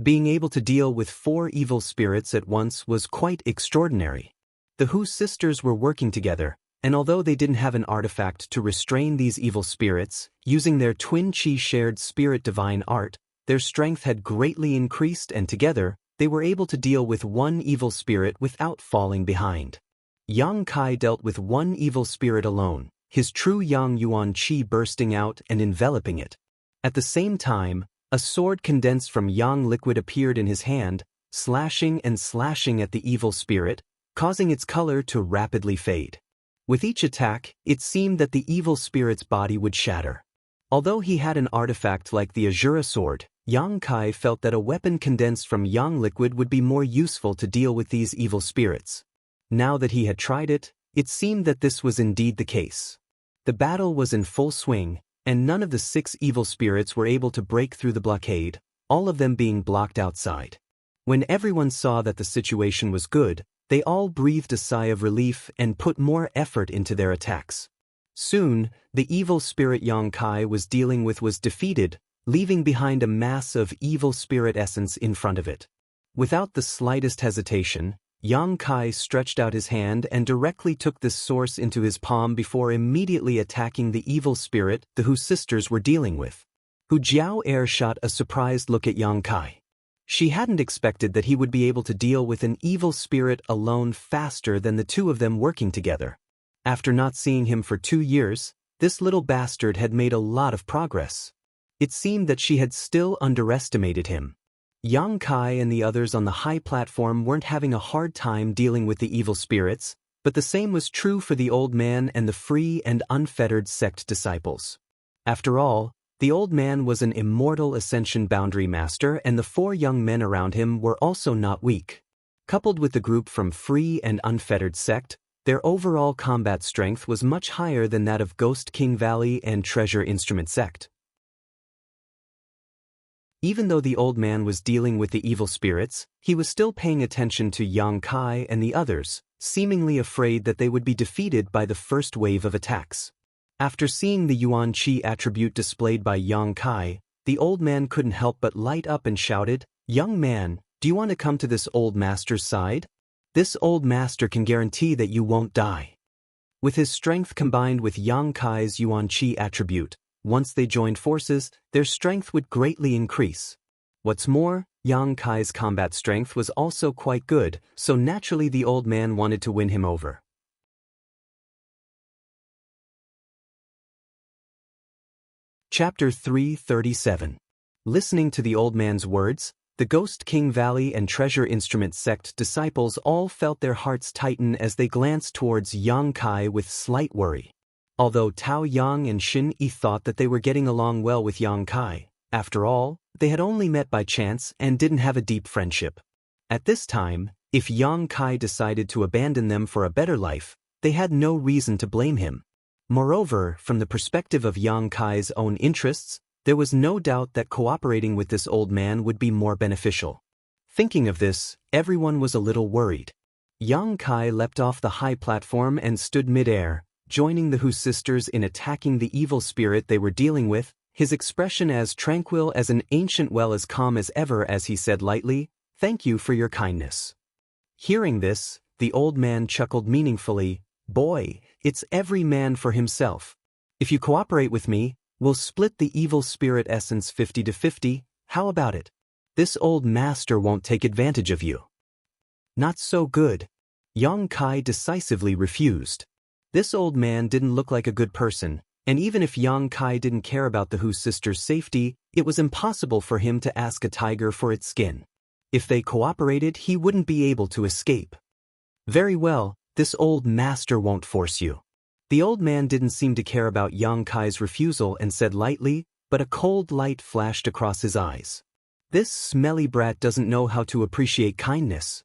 Being able to deal with 4 evil spirits at once was quite extraordinary. The Hu sisters were working together, and although they didn't have an artifact to restrain these evil spirits, using their twin chi shared spirit divine art, their strength had greatly increased and together, they were able to deal with 1 evil spirit without falling behind. Yang Kai dealt with 1 evil spirit alone, his true Yang Yuan Qi bursting out and enveloping it. At the same time, a sword condensed from Yang liquid appeared in his hand, slashing and slashing at the evil spirit, causing its color to rapidly fade. With each attack, it seemed that the evil spirit's body would shatter. Although he had an artifact like the Azura sword, Yang Kai felt that a weapon condensed from Yang liquid would be more useful to deal with these evil spirits. Now that he had tried it, it seemed that this was indeed the case. The battle was in full swing, and none of the 6 evil spirits were able to break through the blockade, all of them being blocked outside. When everyone saw that the situation was good, they all breathed a sigh of relief and put more effort into their attacks. Soon, the evil spirit Yang Kai was dealing with was defeated, leaving behind a mass of evil spirit essence in front of it. Without the slightest hesitation, Yang Kai stretched out his hand and directly took this source into his palm before immediately attacking the evil spirit the Hu sisters were dealing with. Hu Jiao shot a surprised look at Yang Kai. She hadn't expected that he would be able to deal with an evil spirit alone faster than the 2 of them working together. After not seeing him for 2 years, this little bastard had made a lot of progress. It seemed that she had still underestimated him. Yang Kai and the others on the high platform weren't having a hard time dealing with the evil spirits, but the same was true for the old man and the free and unfettered sect disciples. After all, the old man was an immortal ascension boundary master and the 4 young men around him were also not weak. Coupled with the group from free and unfettered sect, their overall combat strength was much higher than that of Ghost King Valley and Treasure Instrument Sect. Even though the old man was dealing with the evil spirits, he was still paying attention to Yang Kai and the others, seemingly afraid that they would be defeated by the first wave of attacks. After seeing the Yuan Qi attribute displayed by Yang Kai, the old man couldn't help but light up and shouted, "Young man, do you want to come to this old master's side? This old master can guarantee that you won't die." With his strength combined with Yang Kai's Yuan Qi attribute, once they joined forces, their strength would greatly increase. What's more, Yang Kai's combat strength was also quite good, so naturally the old man wanted to win him over. Chapter 337. Listening to the old man's words, the Ghost King Valley and Treasure Instrument sect disciples all felt their hearts tighten as they glanced towards Yang Kai with slight worry. Although Tao Yang and Xin Yi thought that they were getting along well with Yang Kai, after all, they had only met by chance and didn't have a deep friendship. At this time, if Yang Kai decided to abandon them for a better life, they had no reason to blame him. Moreover, from the perspective of Yang Kai's own interests, there was no doubt that cooperating with this old man would be more beneficial. Thinking of this, everyone was a little worried. Yang Kai leapt off the high platform and stood mid-air, joining the Hu sisters in attacking the evil spirit they were dealing with, his expression as tranquil as an ancient well as calm as ever as he said lightly, "Thank you for your kindness." Hearing this, the old man chuckled meaningfully, "Boy, it's every man for himself. If you cooperate with me, we'll split the evil spirit essence 50 to 50, how about it? This old master won't take advantage of you." Not so good. Yang Kai decisively refused. This old man didn't look like a good person, and even if Yang Kai didn't care about the Hu sisters' safety, it was impossible for him to ask a tiger for its skin. If they cooperated, he wouldn't be able to escape. Very well, this old master won't force you. The old man didn't seem to care about Yang Kai's refusal and said lightly, but a cold light flashed across his eyes. This smelly brat doesn't know how to appreciate kindness.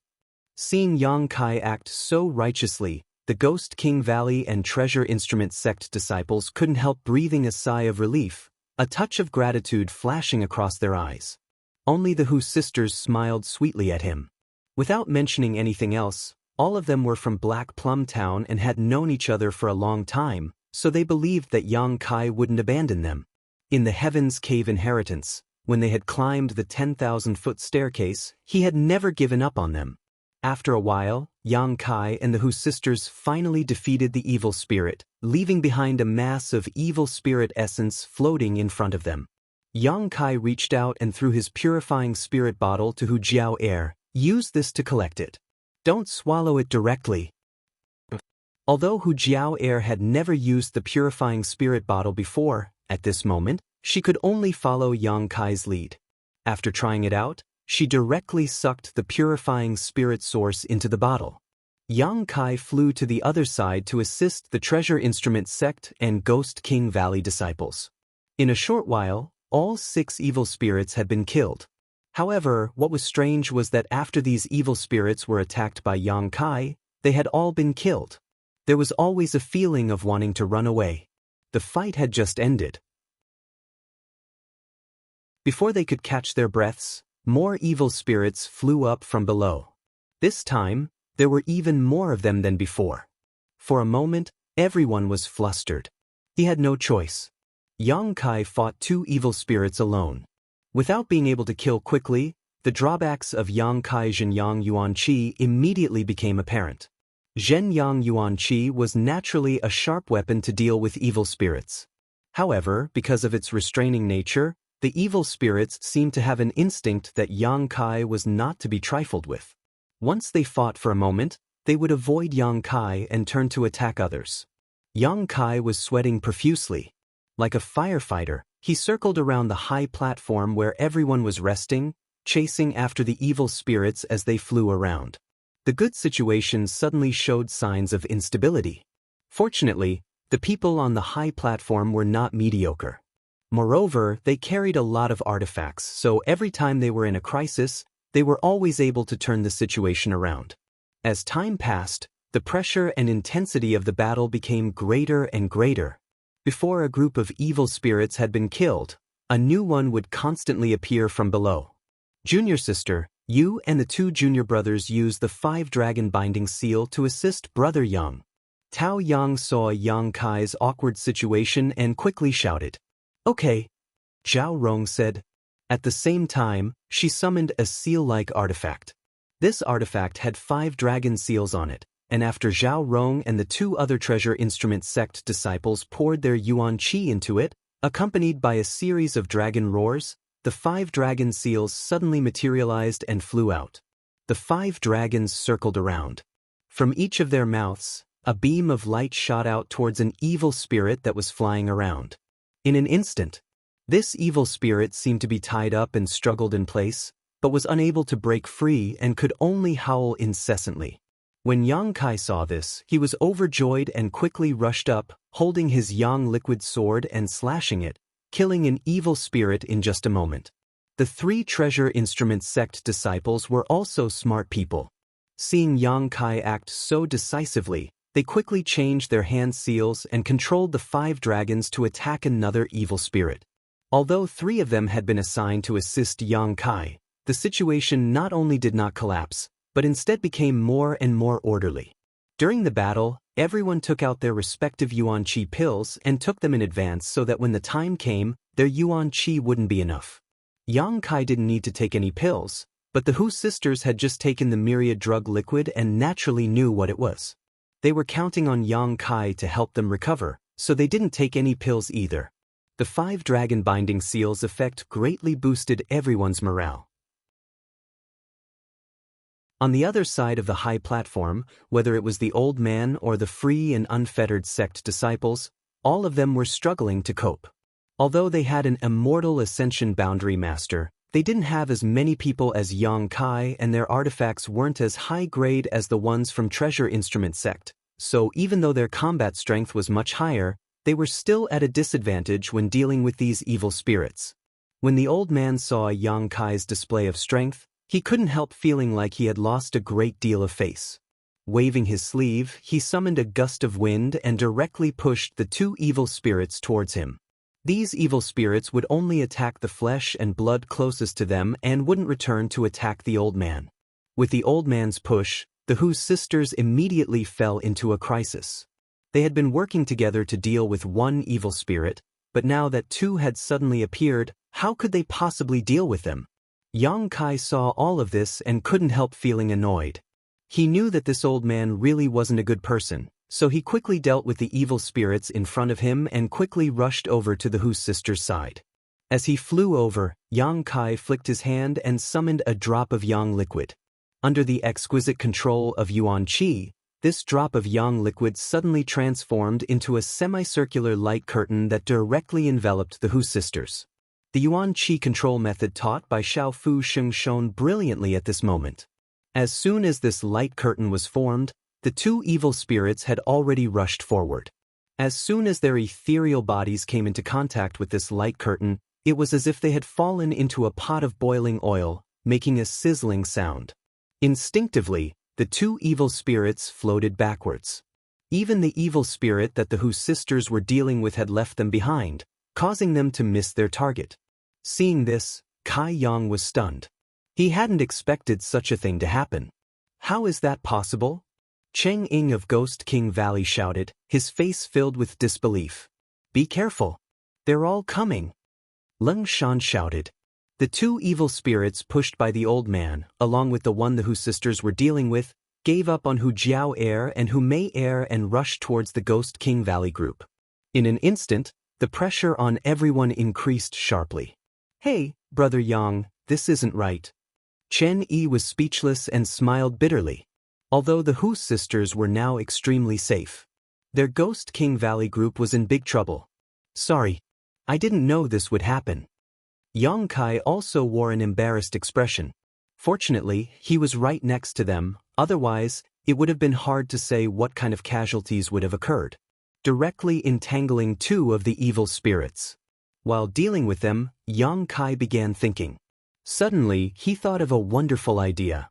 Seeing Yang Kai act so righteously, the Ghost King Valley and Treasure Instrument sect disciples couldn't help breathing a sigh of relief, a touch of gratitude flashing across their eyes. Only the Hu sisters smiled sweetly at him. Without mentioning anything else, all of them were from Black Plum Town and had known each other for a long time, so they believed that Yang Kai wouldn't abandon them. In the Heaven's Cave inheritance, when they had climbed the 10,000-foot staircase, he had never given up on them. After a while, Yang Kai and the Hu sisters finally defeated the evil spirit, leaving behind a mass of evil spirit essence floating in front of them. Yang Kai reached out and threw his purifying spirit bottle to Hu Jiao Air. "Use this to collect it. Don't swallow it directly." Although Hu Jiao Air had never used the purifying spirit bottle before, at this moment, she could only follow Yang Kai's lead. After trying it out, she directly sucked the purifying spirit source into the bottle. Yang Kai flew to the other side to assist the Treasure Instrument sect and Ghost King Valley disciples. In a short while, all 6 evil spirits had been killed. However, what was strange was that after these evil spirits were attacked by Yang Kai, they had all been killed. There was always a feeling of wanting to run away. The fight had just ended. Before they could catch their breaths, more evil spirits flew up from below. This time, there were even more of them than before. For a moment, everyone was flustered. He had no choice. Yang Kai fought 2 evil spirits alone. Without being able to kill quickly, the drawbacks of Yang Kai Zhenyang Yuan Qi immediately became apparent. Zhenyang Yuan Qi was naturally a sharp weapon to deal with evil spirits. However, because of its restraining nature, the evil spirits seemed to have an instinct that Yang Kai was not to be trifled with. Once they fought for a moment, they would avoid Yang Kai and turn to attack others. Yang Kai was sweating profusely. Like a firefighter, he circled around the high platform where everyone was resting, chasing after the evil spirits as they flew around. The good situation suddenly showed signs of instability. Fortunately, the people on the high platform were not mediocre. Moreover, they carried a lot of artifacts, so every time they were in a crisis, they were always able to turn the situation around. As time passed, the pressure and intensity of the battle became greater and greater. Before a group of evil spirits had been killed, a new one would constantly appear from below. "Junior sister, you and the 2 junior brothers use the 5-dragon binding seal to assist Brother Yang." Tao Yang saw Yang Kai's awkward situation and quickly shouted, "Okay," Zhao Rong said. At the same time, she summoned a seal-like artifact. This artifact had 5 dragon seals on it, and after Zhao Rong and the 2 other Treasure Instrument sect disciples poured their Yuan Qi into it, accompanied by a series of dragon roars, the 5 dragon seals suddenly materialized and flew out. The 5 dragons circled around. From each of their mouths, a beam of light shot out towards an evil spirit that was flying around. In an instant, this evil spirit seemed to be tied up and struggled in place, but was unable to break free and could only howl incessantly. When Yang Kai saw this, he was overjoyed and quickly rushed up, holding his yang liquid sword and slashing it, killing an evil spirit in just a moment. The 3 treasure instrument sect disciples were also smart people. Seeing Yang Kai act so decisively, they quickly changed their hand seals and controlled the 5 dragons to attack another evil spirit. Although 3 of them had been assigned to assist Yang Kai, the situation not only did not collapse, but instead became more and more orderly. During the battle, everyone took out their respective yuan qi pills and took them in advance so that when the time came, their yuan qi wouldn't be enough. Yang Kai didn't need to take any pills, but the Hu sisters had just taken the myriad drug liquid and naturally knew what it was. They were counting on Yang Kai to help them recover, so they didn't take any pills either. The 5 dragon binding seals effect greatly boosted everyone's morale. On the other side of the high platform, whether it was the old man or the free and unfettered sect disciples, all of them were struggling to cope. Although they had an immortal ascension boundary master, they didn't have as many people as Yang Kai and their artifacts weren't as high grade as the ones from Treasure Instrument Sect, so even though their combat strength was much higher, they were still at a disadvantage when dealing with these evil spirits. When the old man saw Yang Kai's display of strength, he couldn't help feeling like he had lost a great deal of face. Waving his sleeve, he summoned a gust of wind and directly pushed the 2 evil spirits towards him. These evil spirits would only attack the flesh and blood closest to them and wouldn't return to attack the old man. With the old man's push, the Hu sisters immediately fell into a crisis. They had been working together to deal with 1 evil spirit, but now that 2 had suddenly appeared, how could they possibly deal with them? Yang Kai saw all of this and couldn't help feeling annoyed. He knew that this old man really wasn't a good person, so he quickly dealt with the evil spirits in front of him and quickly rushed over to the Hu sisters' side. As he flew over, Yang Kai flicked his hand and summoned a drop of yang liquid. Under the exquisite control of yuan qi, this drop of yang liquid suddenly transformed into a semicircular light curtain that directly enveloped the Hu sisters. The yuan qi control method taught by Xiao Fu Sheng shone brilliantly at this moment. As soon as this light curtain was formed, the 2 evil spirits had already rushed forward. As soon as their ethereal bodies came into contact with this light curtain, it was as if they had fallen into a pot of boiling oil, making a sizzling sound. Instinctively, the 2 evil spirits floated backwards. Even the evil spirit that the Hu sisters were dealing with had left them behind, causing them to miss their target. Seeing this, Kai Yang was stunned. He hadn't expected such a thing to happen. How is that possible? Cheng Ying of Ghost King Valley shouted, his face filled with disbelief. Be careful. They're all coming. Leng Shan shouted. The 2 evil spirits pushed by the old man, along with the one the Hu sisters were dealing with, gave up on Hu Jiao Air and Hu Mei Air and rushed towards the Ghost King Valley group. In an instant, the pressure on everyone increased sharply. Hey, Brother Yang, this isn't right. Chen Yi was speechless and smiled bitterly. Although the Hu sisters were now extremely safe, their Ghost King Valley group was in big trouble. Sorry, I didn't know this would happen. Yang Kai also wore an embarrassed expression. Fortunately, he was right next to them, otherwise, it would have been hard to say what kind of casualties would have occurred. Directly entangling 2 of the evil spirits. While dealing with them, Yang Kai began thinking. Suddenly, he thought of a wonderful idea.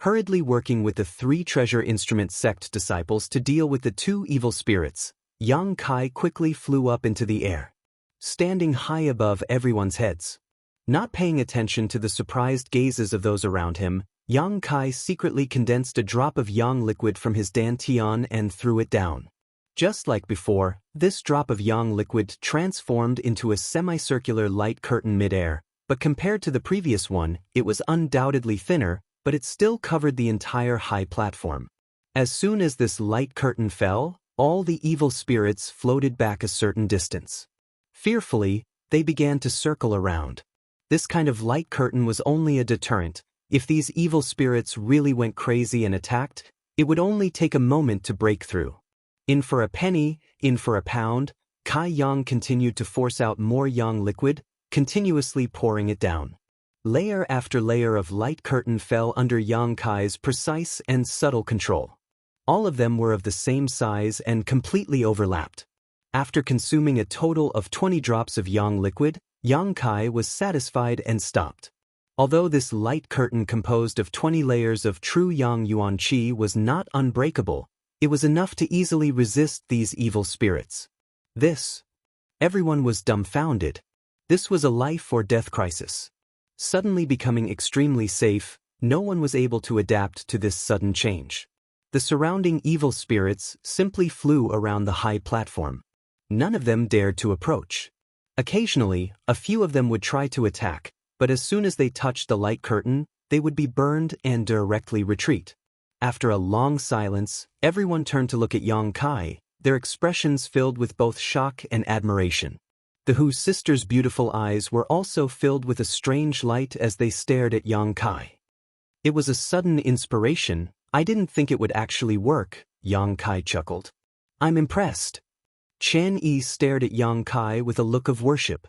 Hurriedly working with the 3 treasure instrument sect disciples to deal with the 2 evil spirits, Yang Kai quickly flew up into the air, standing high above everyone's heads. Not paying attention to the surprised gazes of those around him, Yang Kai secretly condensed a drop of yang liquid from his dantian and threw it down. Just like before, this drop of yang liquid transformed into a semicircular light curtain midair, but compared to the previous one, it was undoubtedly thinner, but it still covered the entire high platform. As soon as this light curtain fell, all the evil spirits floated back a certain distance. Fearfully, they began to circle around. This kind of light curtain was only a deterrent. If these evil spirits really went crazy and attacked, it would only take a moment to break through. In for a penny, in for a pound, Kai Yang continued to force out more yang liquid, continuously pouring it down. Layer after layer of light curtain fell under Yang Kai's precise and subtle control. All of them were of the same size and completely overlapped. After consuming a total of 20 drops of yang liquid, Yang Kai was satisfied and stopped. Although this light curtain composed of 20 layers of true yang yuan qi was not unbreakable, it was enough to easily resist these evil spirits. Everyone was dumbfounded. This was a life or death crisis. Suddenly becoming extremely safe, no one was able to adapt to this sudden change. The surrounding evil spirits simply flew around the high platform. None of them dared to approach. Occasionally, a few of them would try to attack, but as soon as they touched the light curtain, they would be burned and directly retreat. After a long silence, everyone turned to look at Yang Kai, their expressions filled with both shock and admiration. The Hu sisters' beautiful eyes were also filled with a strange light as they stared at Yang Kai. It was a sudden inspiration. I didn't think it would actually work, Yang Kai chuckled. I'm impressed. Chen Yi stared at Yang Kai with a look of worship.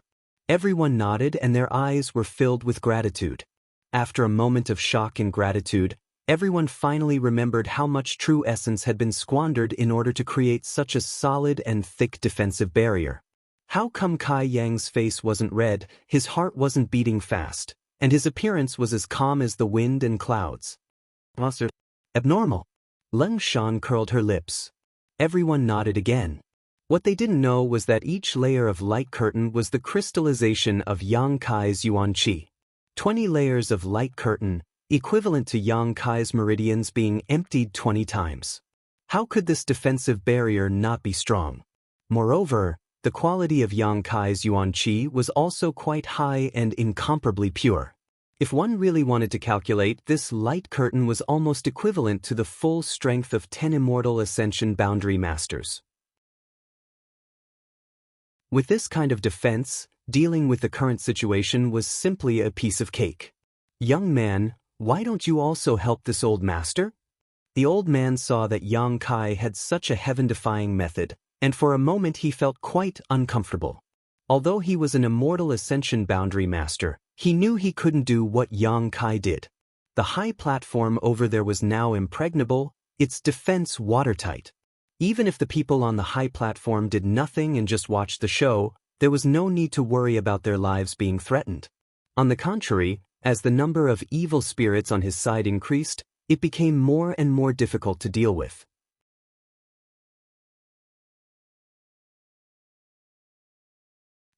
Everyone nodded and their eyes were filled with gratitude. After a moment of shock and gratitude, everyone finally remembered how much true essence had been squandered in order to create such a solid and thick defensive barrier. How come Kai Yang's face wasn't red, his heart wasn't beating fast, and his appearance was as calm as the wind and clouds? Abnormal. Leng Shan curled her lips. Everyone nodded again. What they didn't know was that each layer of light curtain was the crystallization of Yang Kai's yuan qi. 20 layers of light curtain, equivalent to Yang Kai's meridians being emptied 20 times. How could this defensive barrier not be strong? Moreover, the quality of Yang Kai's yuan qi was also quite high and incomparably pure. If one really wanted to calculate, this light curtain was almost equivalent to the full strength of 10 immortal ascension boundary masters. With this kind of defense, dealing with the current situation was simply a piece of cake. Young man, why don't you also help this old master? The old man saw that Yang Kai had such a heaven-defying method, and for a moment he felt quite uncomfortable. Although he was an immortal ascension boundary master, he knew he couldn't do what Yang Kai did. The high platform over there was now impregnable, its defense watertight. Even if the people on the high platform did nothing and just watched the show, there was no need to worry about their lives being threatened. On the contrary, as the number of evil spirits on his side increased, it became more and more difficult to deal with.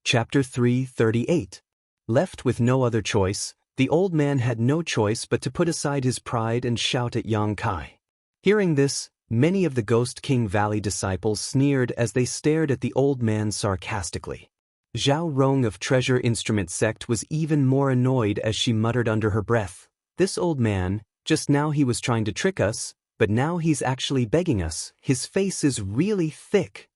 Chapter 338. Left with no other choice, the old man had no choice but to put aside his pride and shout at Yang Kai. Hearing this, many of the Ghost King Valley disciples sneered as they stared at the old man sarcastically. Zhao Rong of Treasure Instrument Sect was even more annoyed as she muttered under her breath, "This old man, just now he was trying to trick us, but now he's actually begging us. His face is really thick."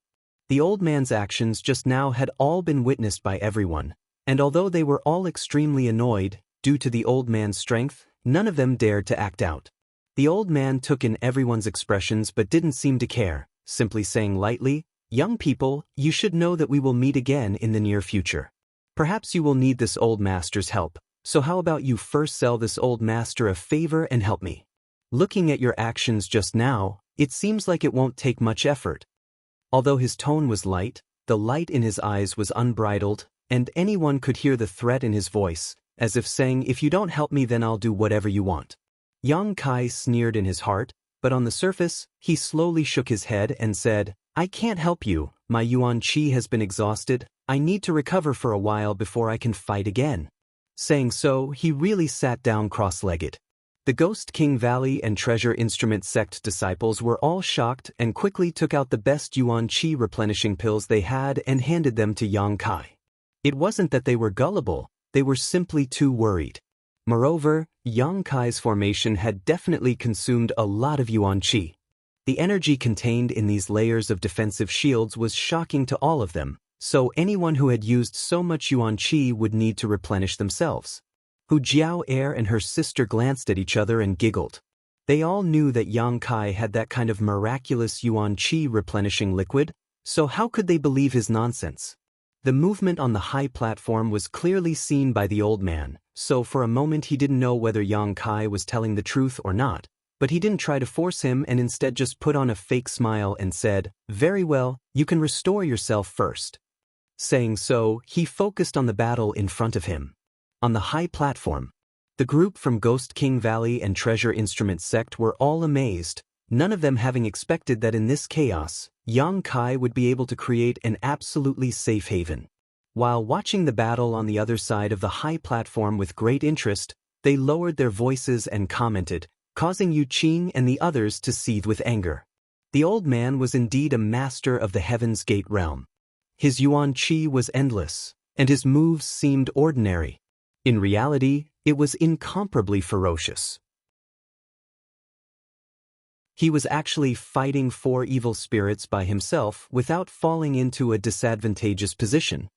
The old man's actions just now had all been witnessed by everyone, and although they were all extremely annoyed, due to the old man's strength, none of them dared to act out. The old man took in everyone's expressions but didn't seem to care, simply saying lightly, "Young people, you should know that we will meet again in the near future. Perhaps you will need this old master's help, so how about you first sell this old master a favor and help me? Looking at your actions just now, it seems like it won't take much effort." Although his tone was light, the light in his eyes was unbridled, and anyone could hear the threat in his voice, as if saying, "If you don't help me then I'll do whatever you want." Yang Kai sneered in his heart, but on the surface, he slowly shook his head and said, "I can't help you, my yuan qi has been exhausted, I need to recover for a while before I can fight again." Saying so, he really sat down cross-legged. The Ghost King Valley and Treasure Instrument Sect disciples were all shocked and quickly took out the best yuan qi replenishing pills they had and handed them to Yang Kai. It wasn't that they were gullible, they were simply too worried. Moreover, Yang Kai's formation had definitely consumed a lot of yuan qi. The energy contained in these layers of defensive shields was shocking to all of them, so anyone who had used so much yuan qi would need to replenish themselves. Hu Jiao and her sister glanced at each other and giggled. They all knew that Yang Kai had that kind of miraculous yuan qi replenishing liquid, so how could they believe his nonsense? The movement on the high platform was clearly seen by the old man, so for a moment he didn't know whether Yang Kai was telling the truth or not, but he didn't try to force him and instead just put on a fake smile and said, "Very well, you can restore yourself first." Saying so, he focused on the battle in front of him. On the high platform, the group from Ghost King Valley and Treasure Instrument sect were all amazed, none of them having expected that in this chaos, Yang Kai would be able to create an absolutely safe haven. While watching the battle on the other side of the high platform with great interest, they lowered their voices and commented, causing Yu Qing and the others to seethe with anger. The old man was indeed a master of the Heaven's Gate realm. His yuan qi was endless, and his moves seemed ordinary. In reality, it was incomparably ferocious. He was actually fighting 4 evil spirits by himself without falling into a disadvantageous position.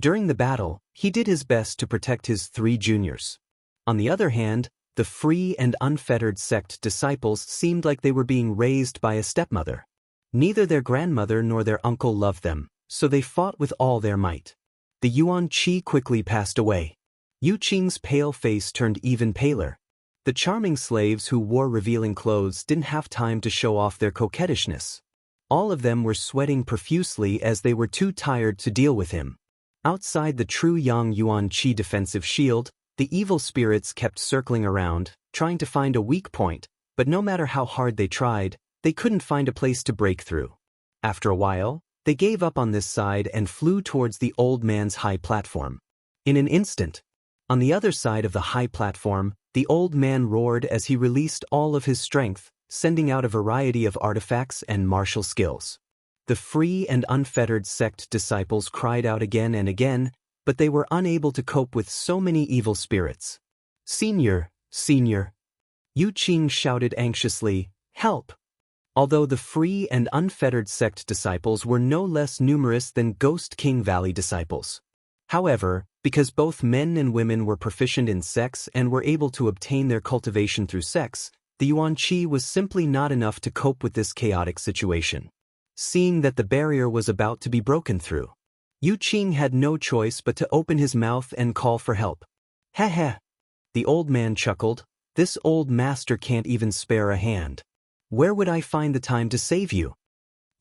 During the battle, he did his best to protect his 3 juniors. On the other hand, the free and unfettered sect disciples seemed like they were being raised by a stepmother. Neither their grandmother nor their uncle loved them, so they fought with all their might. The yuan qi quickly passed away. Yu Qing's pale face turned even paler. The charming slaves who wore revealing clothes didn't have time to show off their coquettishness. All of them were sweating profusely as they were too tired to deal with him. Outside the true Yang Yuan Qi defensive shield, the evil spirits kept circling around, trying to find a weak point, but no matter how hard they tried, they couldn't find a place to break through. After a while, they gave up on this side and flew towards the old man's high platform. In an instant, on the other side of the high platform, the old man roared as he released all of his strength, sending out a variety of artifacts and martial skills. The free and unfettered sect disciples cried out again and again, but they were unable to cope with so many evil spirits. "Senior, senior!" Yu Qing shouted anxiously, "Help!" Although the free and unfettered sect disciples were no less numerous than Ghost King Valley disciples. However, because both men and women were proficient in sects and were able to obtain their cultivation through sects, the yuan qi was simply not enough to cope with this chaotic situation. Seeing that the barrier was about to be broken through, Yu Qing had no choice but to open his mouth and call for help. "Heh heh." The old man chuckled, "This old master can't even spare a hand. Where would I find the time to save you?"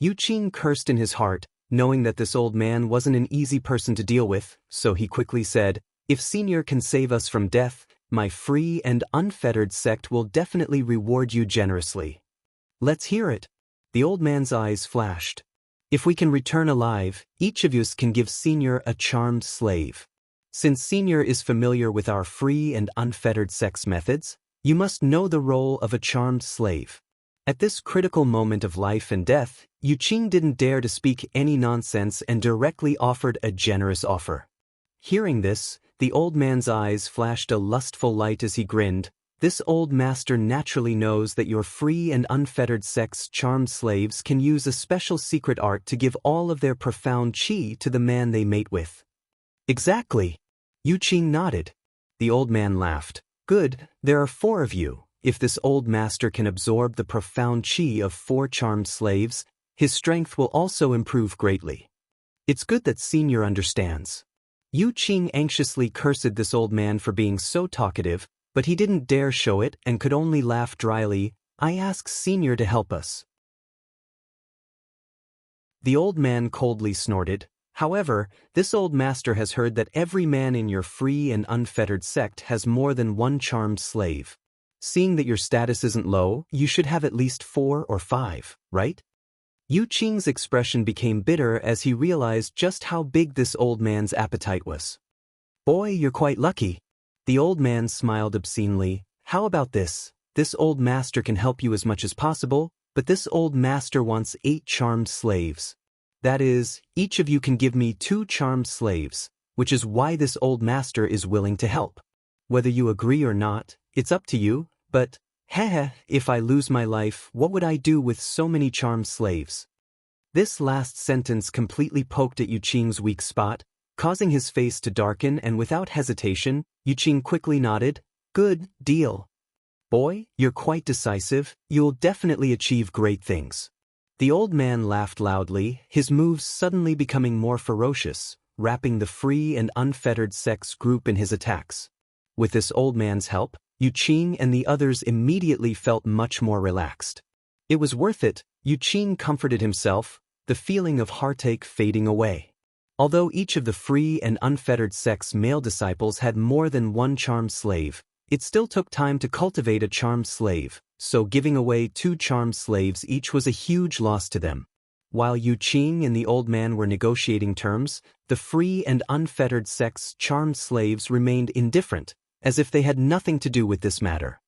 Yu Qing cursed in his heart, knowing that this old man wasn't an easy person to deal with, so he quickly said, "If Senior can save us from death, my free and unfettered sect will definitely reward you generously." "Let's hear it." The old man's eyes flashed. "If we can return alive, each of us can give Senior a charmed slave. Since Senior is familiar with our free and unfettered sex methods, you must know the role of a charmed slave." At this critical moment of life and death, Yu Qing didn't dare to speak any nonsense and directly offered a generous offer. Hearing this, the old man's eyes flashed a lustful light as he grinned. "This old master naturally knows that your free and unfettered sex charmed slaves can use a special secret art to give all of their profound qi to the man they mate with." "Exactly." Yu Qing nodded. The old man laughed. "Good, there are 4 of you. If this old master can absorb the profound qi of 4 charmed slaves, his strength will also improve greatly. It's good that Senior understands." Yu Qing anxiously cursed this old man for being so talkative, but he didn't dare show it and could only laugh dryly. "I ask Senior to help us." The old man coldly snorted. "However, this old master has heard that every man in your free and unfettered sect has more than 1 charmed slave. Seeing that your status isn't low, you should have at least 4 or 5, right?" Yu Qing's expression became bitter as he realized just how big this old man's appetite was. "Boy, you're quite lucky." The old man smiled obscenely. "How about this? This old master can help you as much as possible, but this old master wants 8 charmed slaves. That is, each of you can give me 2 charmed slaves, which is why this old master is willing to help. Whether you agree or not, it's up to you, but, heh, if I lose my life, what would I do with so many charmed slaves?" This last sentence completely poked at Yu Qing's weak spot, causing his face to darken, and without hesitation, Yu Qing quickly nodded. Good deal. Boy, you're quite decisive, you'll definitely achieve great things. The old man laughed loudly, his moves suddenly becoming more ferocious, wrapping the free and unfettered sects group in his attacks. With this old man's help, Yu Qing and the others immediately felt much more relaxed. It was worth it, Yu Qing comforted himself, the feeling of heartache fading away. Although each of the free and unfettered sects' male disciples had more than one charmed slave, it still took time to cultivate a charmed slave, so giving away 2 charmed slaves each was a huge loss to them. While Yu Qing and the old man were negotiating terms, the free and unfettered sects' charmed slaves remained indifferent, as if they had nothing to do with this matter.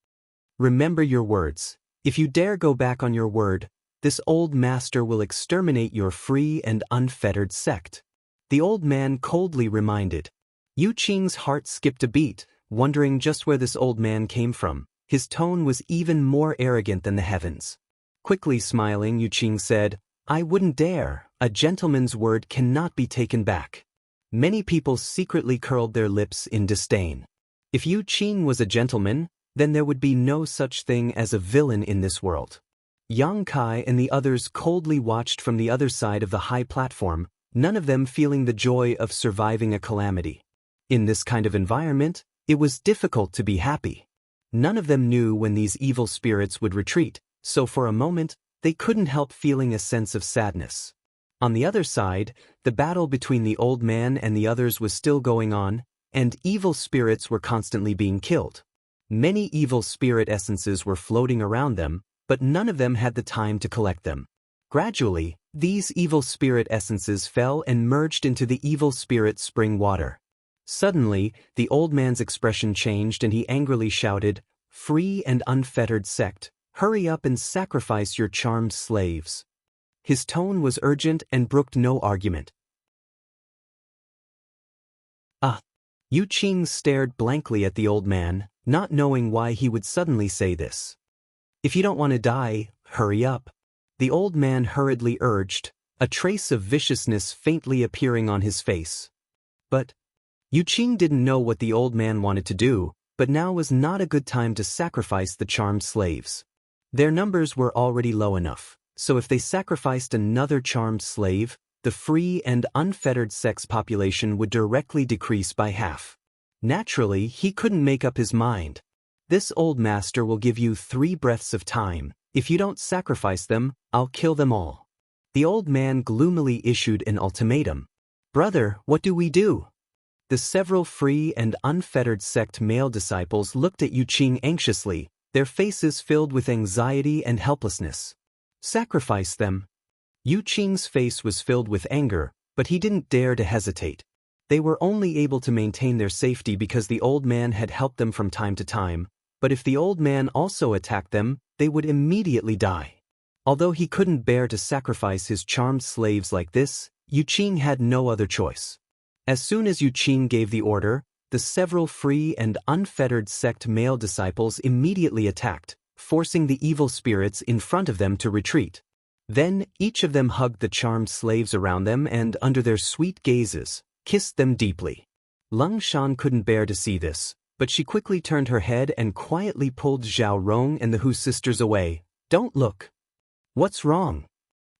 Remember your words. If you dare go back on your word, this old master will exterminate your free and unfettered sect. The old man coldly reminded. Yu Qing's heart skipped a beat, wondering just where this old man came from. His tone was even more arrogant than the heavens. Quickly smiling, Yu Qing said, I wouldn't dare. A gentleman's word cannot be taken back. Many people secretly curled their lips in disdain. If Yu Qing was a gentleman, then there would be no such thing as a villain in this world. Yang Kai and the others coldly watched from the other side of the high platform, none of them feeling the joy of surviving a calamity. In this kind of environment, it was difficult to be happy. None of them knew when these evil spirits would retreat, so for a moment, they couldn't help feeling a sense of sadness. On the other side, the battle between the old man and the others was still going on, and evil spirits were constantly being killed. Many evil spirit essences were floating around them, but none of them had the time to collect them. Gradually, these evil spirit essences fell and merged into the evil spirit spring water. Suddenly, the old man's expression changed and he angrily shouted, Free and unfettered sect, hurry up and sacrifice your charmed slaves. His tone was urgent and brooked no argument. Yu Qing stared blankly at the old man, not knowing why he would suddenly say this. If you don't want to die, hurry up. The old man hurriedly urged, a trace of viciousness faintly appearing on his face. But Yu Qing didn't know what the old man wanted to do, but now was not a good time to sacrifice the charmed slaves. Their numbers were already low enough, so if they sacrificed another charmed slave, the free and unfettered sex population would directly decrease by half. Naturally, he couldn't make up his mind. This old master will give you 3 breaths of time. If you don't sacrifice them, I'll kill them all. The old man gloomily issued an ultimatum. Brother, what do we do? The several free and unfettered sect male disciples looked at Yu Qing anxiously, their faces filled with anxiety and helplessness. Sacrifice them. Yu Qing's face was filled with anger, but he didn't dare to hesitate. They were only able to maintain their safety because the old man had helped them from time to time, but if the old man also attacked them, they would immediately die. Although he couldn't bear to sacrifice his charmed slaves like this, Yu Qing had no other choice. As soon as Yu Qing gave the order, the several free and unfettered sect male disciples immediately attacked, forcing the evil spirits in front of them to retreat. Then, each of them hugged the charmed slaves around them and, under their sweet gazes, kissed them deeply. Lung Shan couldn't bear to see this, but she quickly turned her head and quietly pulled Zhao Rong and the Hu sisters away. Don't look. What's wrong?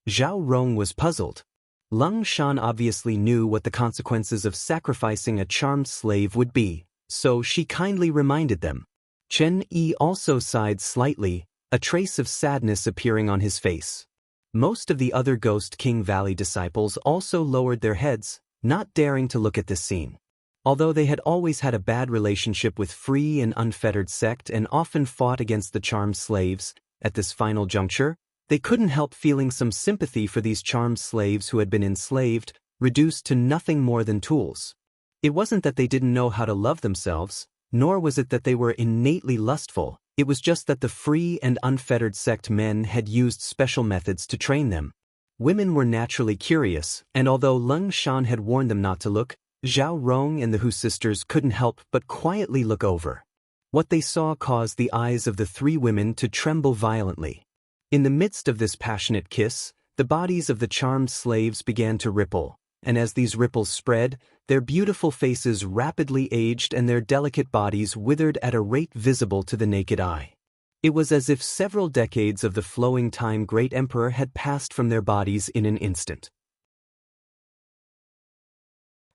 Zhao Rong was puzzled. Lung Shan obviously knew what the consequences of sacrificing a charmed slave would be, so she kindly reminded them. Chen Yi also sighed slightly, a trace of sadness appearing on his face. Most of the other Ghost King Valley disciples also lowered their heads, not daring to look at this scene. Although they had always had a bad relationship with free and unfettered sect and often fought against the charmed slaves, at this final juncture, they couldn't help feeling some sympathy for these charmed slaves who had been enslaved, reduced to nothing more than tools. It wasn't that they didn't know how to love themselves, nor was it that they were innately lustful, it was just that the free and unfettered sect men had used special methods to train them. Women were naturally curious, and although Lung Shan had warned them not to look, Zhao Rong and the Hu sisters couldn't help but quietly look over. What they saw caused the eyes of the 3 women to tremble violently. In the midst of this passionate kiss, The bodies of the charmed slaves began to ripple, and as these ripples spread, their beautiful faces rapidly aged and their delicate bodies withered at a rate visible to the naked eye. It was as if several decades of the flowing time great emperor had passed from their bodies in an instant.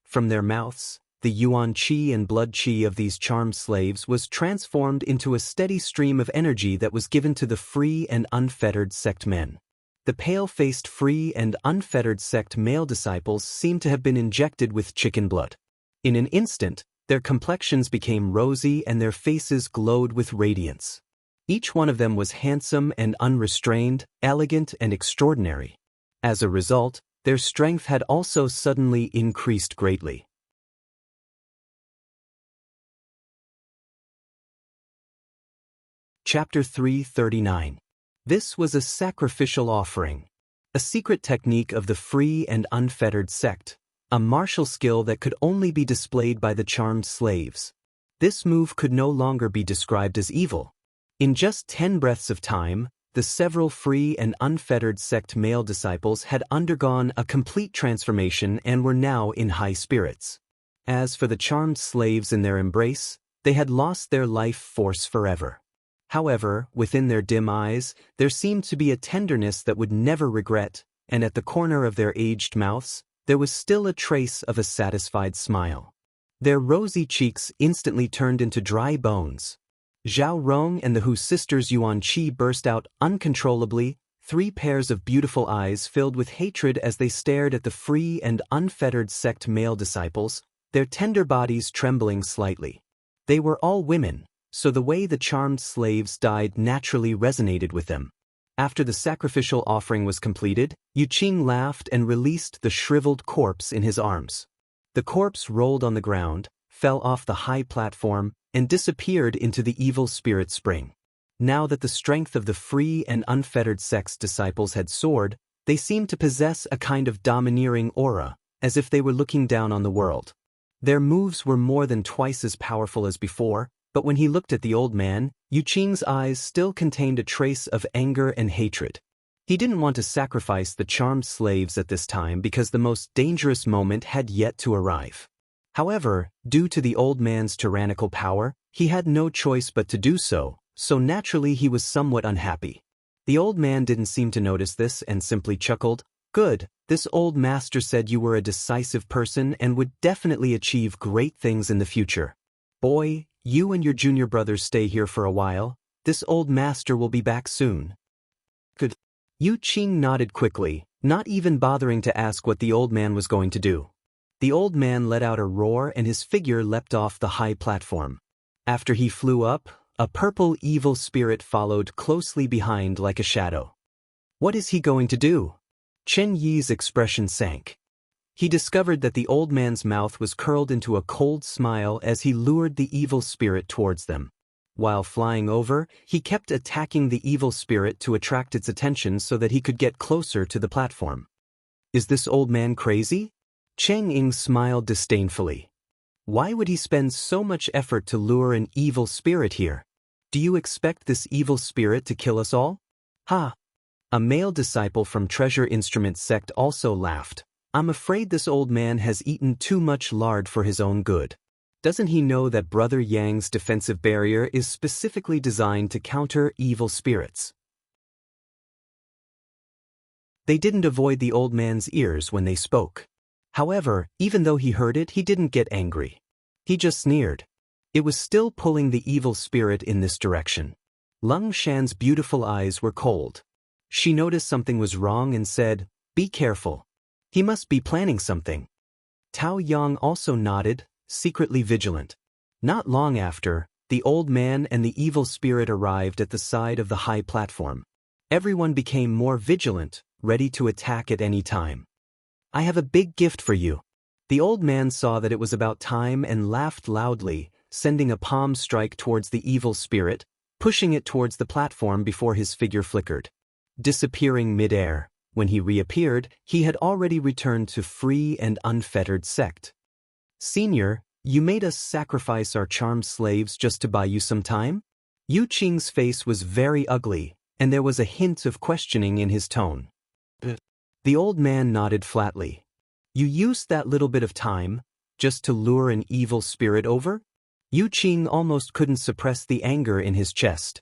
From their mouths, the yuan qi and blood qi of these charmed slaves was transformed into a steady stream of energy that was given to the free and unfettered sect men. The pale-faced free and unfettered sect male disciples seemed to have been injected with chicken blood. In an instant, their complexions became rosy and their faces glowed with radiance. Each one of them was handsome and unrestrained, elegant and extraordinary. As a result, their strength had also suddenly increased greatly. Chapter 339. This was a sacrificial offering, a secret technique of the free and unfettered sect, a martial skill that could only be displayed by the charmed slaves. This move could no longer be described as evil. In just 10 breaths of time, the several free and unfettered sect male disciples had undergone a complete transformation and were now in high spirits. As for the charmed slaves in their embrace, they had lost their life force forever. However, within their dim eyes, there seemed to be a tenderness that would never regret, and at the corner of their aged mouths, there was still a trace of a satisfied smile. Their rosy cheeks instantly turned into dry bones. Zhao Rong and the Hu sisters Yuan Qi burst out uncontrollably, 3 pairs of beautiful eyes filled with hatred as they stared at the free and unfettered sect male disciples, their tender bodies trembling slightly. They were all women, so the way the charmed slaves died naturally resonated with them. After the sacrificial offering was completed, Yu Qing laughed and released the shriveled corpse in his arms. The corpse rolled on the ground, fell off the high platform, and disappeared into the evil spirit spring. Now that the strength of the free and unfettered sect's disciples had soared, they seemed to possess a kind of domineering aura, as if they were looking down on the world. Their moves were more than twice as powerful as before, but when he looked at the old man, Yu Qing's eyes still contained a trace of anger and hatred. He didn't want to sacrifice the charmed slaves at this time because the most dangerous moment had yet to arrive. However, due to the old man's tyrannical power, he had no choice but to do so, so naturally he was somewhat unhappy. The old man didn't seem to notice this and simply chuckled. "Good, this old master said you were a decisive person and would definitely achieve great things in the future. Boy, you and your junior brothers stay here for a while. This old master will be back soon." "Good." Yu Qing nodded quickly, not even bothering to ask what the old man was going to do. The old man let out a roar and his figure leapt off the high platform. After he flew up, a purple evil spirit followed closely behind like a shadow. What is he going to do? Chen Yi's expression sank. He discovered that the old man's mouth was curled into a cold smile as he lured the evil spirit towards them. While flying over, he kept attacking the evil spirit to attract its attention so that he could get closer to the platform. Is this old man crazy? Cheng Ying smiled disdainfully. Why would he spend so much effort to lure an evil spirit here? Do you expect this evil spirit to kill us all? Ha! A male disciple from Treasure Instrument sect also laughed. I'm afraid this old man has eaten too much lard for his own good. Doesn't he know that Brother Yang's defensive barrier is specifically designed to counter evil spirits? They didn't avoid the old man's ears when they spoke. However, even though he heard it, he didn't get angry. He just sneered. It was still pulling the evil spirit in this direction. Lung Shan's beautiful eyes were cold. She noticed something was wrong and said, "Be careful. He must be planning something." Tao Yang also nodded, secretly vigilant. Not long after, the old man and the evil spirit arrived at the side of the high platform. Everyone became more vigilant, ready to attack at any time. I have a big gift for you. The old man saw that it was about time and laughed loudly, sending a palm strike towards the evil spirit, pushing it towards the platform before his figure flickered. Disappearing mid-air, when he reappeared, he had already returned to free and unfettered sect. Senior, you made us sacrifice our charmed slaves just to buy you some time? Yu Qing's face was very ugly, and there was a hint of questioning in his tone. The old man nodded flatly. You used that little bit of time, just to lure an evil spirit over? Yu Qing almost couldn't suppress the anger in his chest.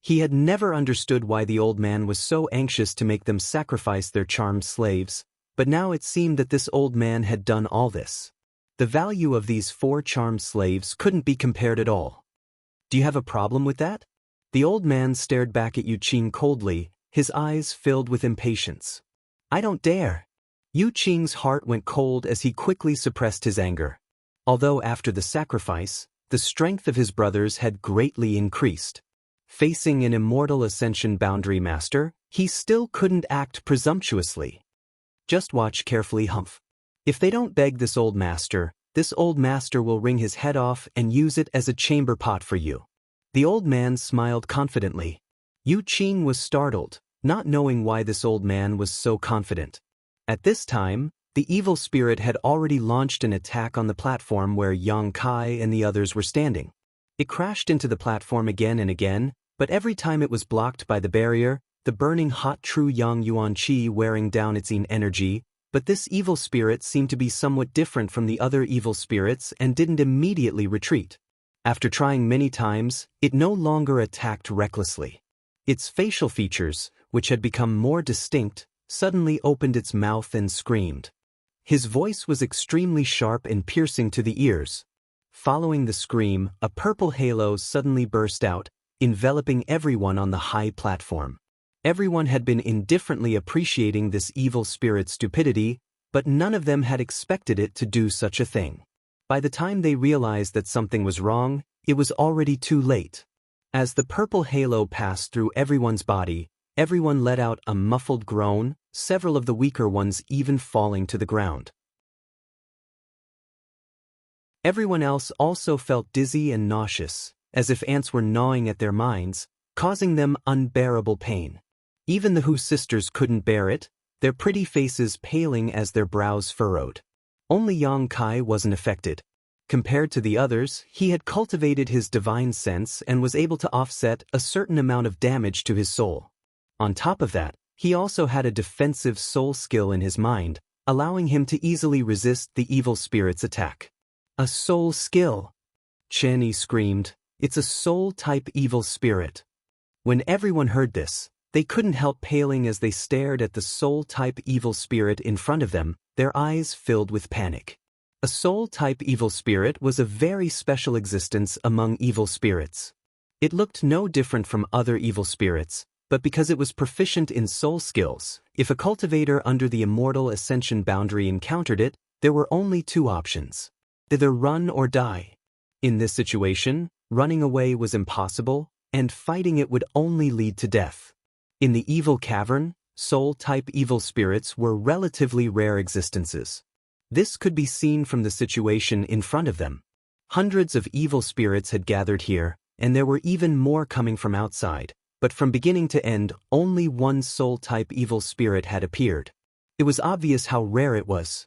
He had never understood why the old man was so anxious to make them sacrifice their charmed slaves, but now it seemed that this old man had done all this. The value of these 4 charmed slaves couldn't be compared at all. Do you have a problem with that? The old man stared back at Yu Qing coldly, his eyes filled with impatience. I don't dare. Yu Qing's heart went cold as he quickly suppressed his anger. Although after the sacrifice, the strength of his brothers had greatly increased. Facing an immortal ascension boundary master, he still couldn't act presumptuously. Just watch carefully, Humph. If they don't beg this old master will wring his head off and use it as a chamber pot for you. The old man smiled confidently. Yu Qing was startled, not knowing why this old man was so confident. At this time, the evil spirit had already launched an attack on the platform where Yang Kai and the others were standing. It crashed into the platform again and again, but every time it was blocked by the barrier, the burning hot true Yang Yuan Qi wearing down its energy, but this evil spirit seemed to be somewhat different from the other evil spirits and didn't immediately retreat. After trying many times, it no longer attacked recklessly. Its facial features, which had become more distinct, suddenly opened its mouth and screamed. His voice was extremely sharp and piercing to the ears. Following the scream, a purple halo suddenly burst out, enveloping everyone on the high platform. Everyone had been indifferently appreciating this evil spirit's stupidity, but none of them had expected it to do such a thing. By the time they realized that something was wrong, it was already too late. As the purple halo passed through everyone's body, everyone let out a muffled groan, several of the weaker ones even falling to the ground. Everyone else also felt dizzy and nauseous, as if ants were gnawing at their minds, causing them unbearable pain. Even the Hu sisters couldn't bear it, their pretty faces paling as their brows furrowed. Only Yang Kai wasn't affected. Compared to the others, he had cultivated his divine sense and was able to offset a certain amount of damage to his soul. On top of that, he also had a defensive soul skill in his mind, allowing him to easily resist the evil spirit's attack. A soul skill! Chen screamed, it's a soul-type evil spirit. When everyone heard this, they couldn't help paling as they stared at the soul-type evil spirit in front of them, their eyes filled with panic. A soul-type evil spirit was a very special existence among evil spirits. It looked no different from other evil spirits, but because it was proficient in soul skills, if a cultivator under the immortal ascension boundary encountered it, there were only 2 options. Either run or die. In this situation, running away was impossible, and fighting it would only lead to death. In the evil cavern, soul-type evil spirits were relatively rare existences. This could be seen from the situation in front of them. Hundreds of evil spirits had gathered here, and there were even more coming from outside, but from beginning to end, only one soul-type evil spirit had appeared. It was obvious how rare it was.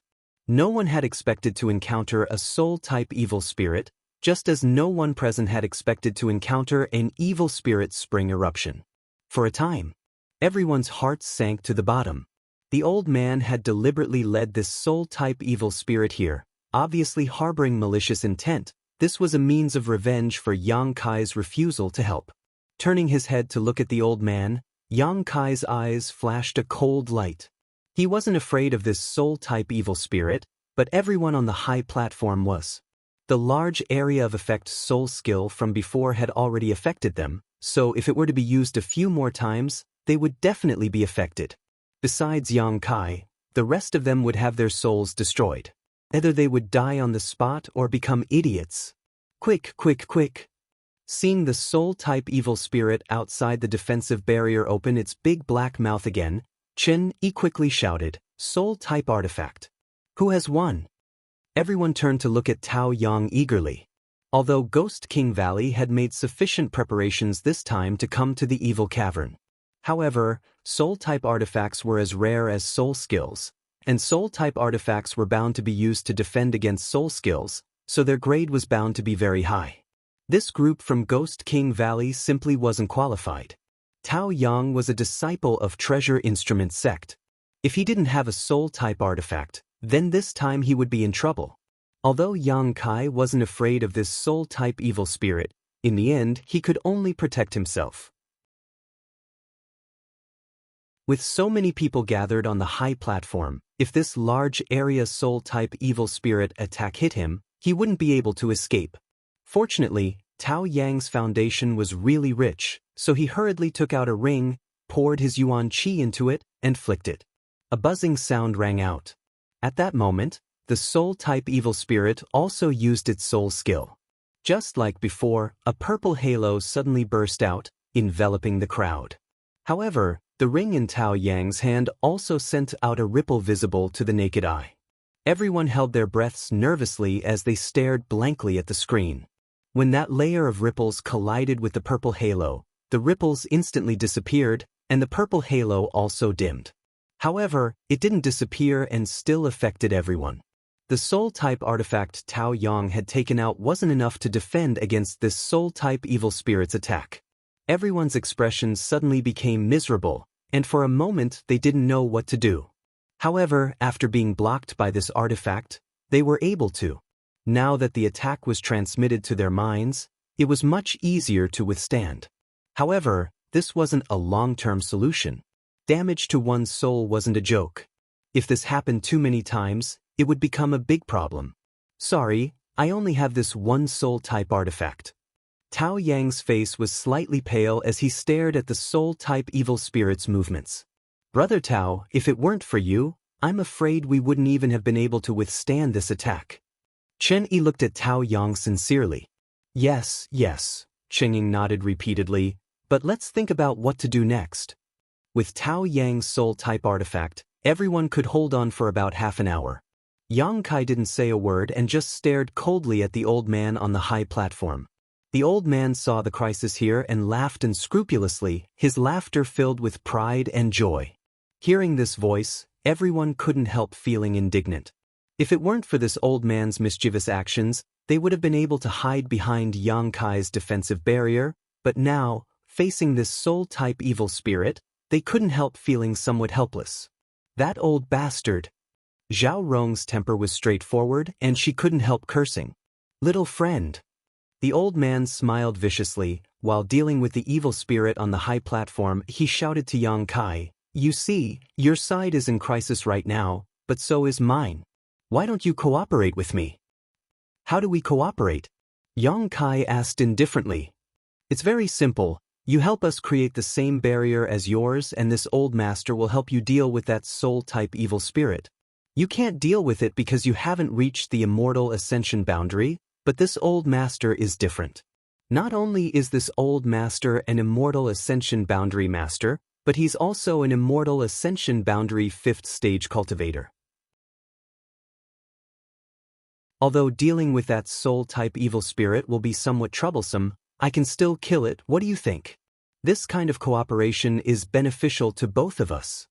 No one had expected to encounter a soul-type evil spirit, just as no one present had expected to encounter an evil spirit's spring eruption. For a time, everyone's hearts sank to the bottom. The old man had deliberately led this soul-type evil spirit here, obviously harboring malicious intent. This was a means of revenge for Yang Kai's refusal to help. Turning his head to look at the old man, Yang Kai's eyes flashed a cold light. He wasn't afraid of this soul-type evil spirit, but everyone on the high platform was. The large area of effect soul skill from before had already affected them, so if it were to be used a few more times, they would definitely be affected. Besides Yang Kai, the rest of them would have their souls destroyed. Either they would die on the spot or become idiots. Quick, quick, quick! Seeing the soul-type evil spirit outside the defensive barrier open its big black mouth again, Chen quickly shouted, "Soul-type artifact. Who has won?" Everyone turned to look at Tao Yang eagerly. Although Ghost King Valley had made sufficient preparations this time to come to the evil cavern. However, soul-type artifacts were as rare as soul skills, and soul-type artifacts were bound to be used to defend against soul skills, so their grade was bound to be very high. This group from Ghost King Valley simply wasn't qualified. Tao Yang was a disciple of Treasure Instrument sect. If he didn't have a soul-type artifact, then this time he would be in trouble. Although Yang Kai wasn't afraid of this soul-type evil spirit, in the end he could only protect himself. With so many people gathered on the high platform, if this large area soul-type evil spirit attack hit him, he wouldn't be able to escape. Fortunately, Tao Yang's foundation was really rich, so he hurriedly took out a ring, poured his yuan qi into it, and flicked it. A buzzing sound rang out. At that moment, the soul-type evil spirit also used its soul skill. Just like before, a purple halo suddenly burst out, enveloping the crowd. However, the ring in Tao Yang's hand also sent out a ripple visible to the naked eye. Everyone held their breaths nervously as they stared blankly at the screen. When that layer of ripples collided with the purple halo, the ripples instantly disappeared, and the purple halo also dimmed. However, it didn't disappear and still affected everyone. The soul-type artifact Tao Yang had taken out wasn't enough to defend against this soul-type evil spirit's attack. Everyone's expressions suddenly became miserable, and for a moment they didn't know what to do. However, after being blocked by this artifact, they were able to. Now that the attack was transmitted to their minds, it was much easier to withstand. However, this wasn't a long-term solution. Damage to one's soul wasn't a joke. If this happened too many times, it would become a big problem. Sorry, I only have this one soul-type artifact. Tao Yang's face was slightly pale as he stared at the soul-type evil spirit's movements. Brother Tao, if it weren't for you, I'm afraid we wouldn't even have been able to withstand this attack. Chen Yi looked at Tao Yang sincerely. Yes, Chen Ying nodded repeatedly, but let's think about what to do next. With Tao Yang's soul-type artifact, everyone could hold on for about half an hour. Yang Kai didn't say a word and just stared coldly at the old man on the high platform. The old man saw the crisis here and laughed unscrupulously, his laughter filled with pride and joy. Hearing this voice, everyone couldn't help feeling indignant. If it weren't for this old man's mischievous actions, they would have been able to hide behind Yang Kai's defensive barrier, but now, facing this soul-type evil spirit, they couldn't help feeling somewhat helpless. That old bastard! Zhao Rong's temper was straightforward and she couldn't help cursing. Little friend! The old man smiled viciously. While dealing with the evil spirit on the high platform, he shouted to Yang Kai, "You see, your side is in crisis right now, but so is mine. Why don't you cooperate with me?" "How do we cooperate?" Yang Kai asked indifferently. "It's very simple. You help us create the same barrier as yours and this old master will help you deal with that soul-type evil spirit. You can't deal with it because you haven't reached the immortal ascension boundary, but this old master is different. Not only is this old master an immortal ascension boundary master, but he's also an immortal ascension boundary 5th stage cultivator. Although dealing with that soul-type evil spirit will be somewhat troublesome, I can still kill it. What do you think? This kind of cooperation is beneficial to both of us."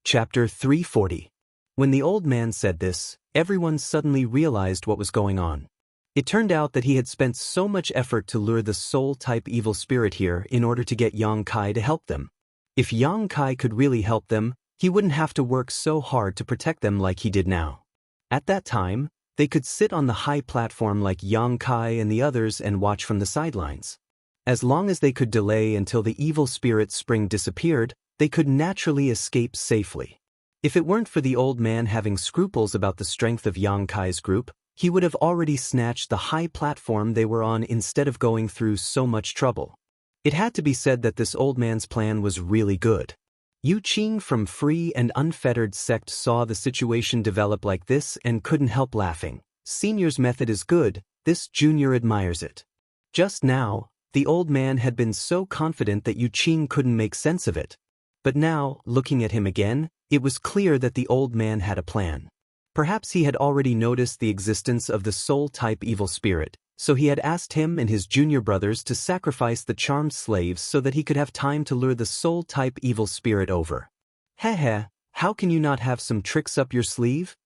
Chapter 340. When the old man said this, everyone suddenly realized what was going on. It turned out that he had spent so much effort to lure the soul-type evil spirit here in order to get Yang Kai to help them. If Yang Kai could really help them, he wouldn't have to work so hard to protect them like he did now. At that time, they could sit on the high platform like Yang Kai and the others and watch from the sidelines. As long as they could delay until the evil spirit's spring disappeared, they could naturally escape safely. If it weren't for the old man having scruples about the strength of Yang Kai's group, he would have already snatched the high platform they were on instead of going through so much trouble. It had to be said that this old man's plan was really good. Yu Qing from Free and Unfettered Sect saw the situation develop like this and couldn't help laughing. Senior's method is good, this junior admires it. Just now, the old man had been so confident that Yu Qing couldn't make sense of it. But now, looking at him again, it was clear that the old man had a plan. Perhaps he had already noticed the existence of the soul-type evil spirit, so he had asked him and his junior brothers to sacrifice the charmed slaves so that he could have time to lure the soul-type evil spirit over. Heh, how can you not have some tricks up your sleeve?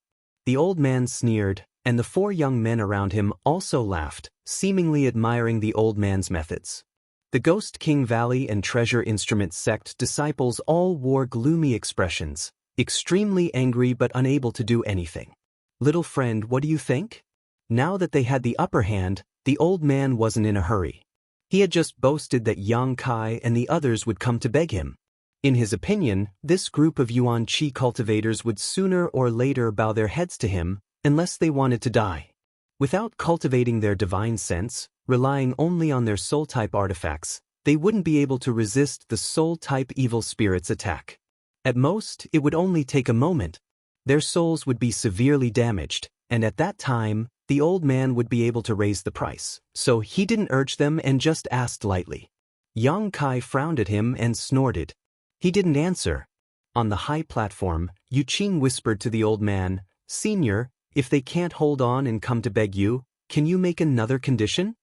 The old man sneered, and the 4 young men around him also laughed, seemingly admiring the old man's methods. The Ghost King Valley and Treasure Instrument sect disciples all wore gloomy expressions, extremely angry but unable to do anything. Little friend, what do you think? Now that they had the upper hand, the old man wasn't in a hurry. He had just boasted that Yang Kai and the others would come to beg him. In his opinion, this group of Yuan Qi cultivators would sooner or later bow their heads to him, unless they wanted to die. Without cultivating their divine sense, relying only on their soul-type artifacts, they wouldn't be able to resist the soul-type evil spirit's attack. At most, it would only take a moment. Their souls would be severely damaged, and at that time, the old man would be able to raise the price, so he didn't urge them and just asked lightly. Yang Kai frowned at him and snorted. He didn't answer. On the high platform, Yu Qing whispered to the old man, "Senior, if they can't hold on and come to beg you, can you make another condition?"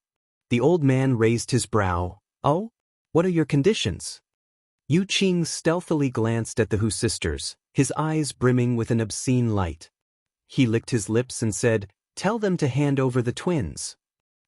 The old man raised his brow. "Oh? What are your conditions?" Yu Qing stealthily glanced at the Hu sisters, his eyes brimming with an obscene light. He licked his lips and said, "Tell them to hand over the twins."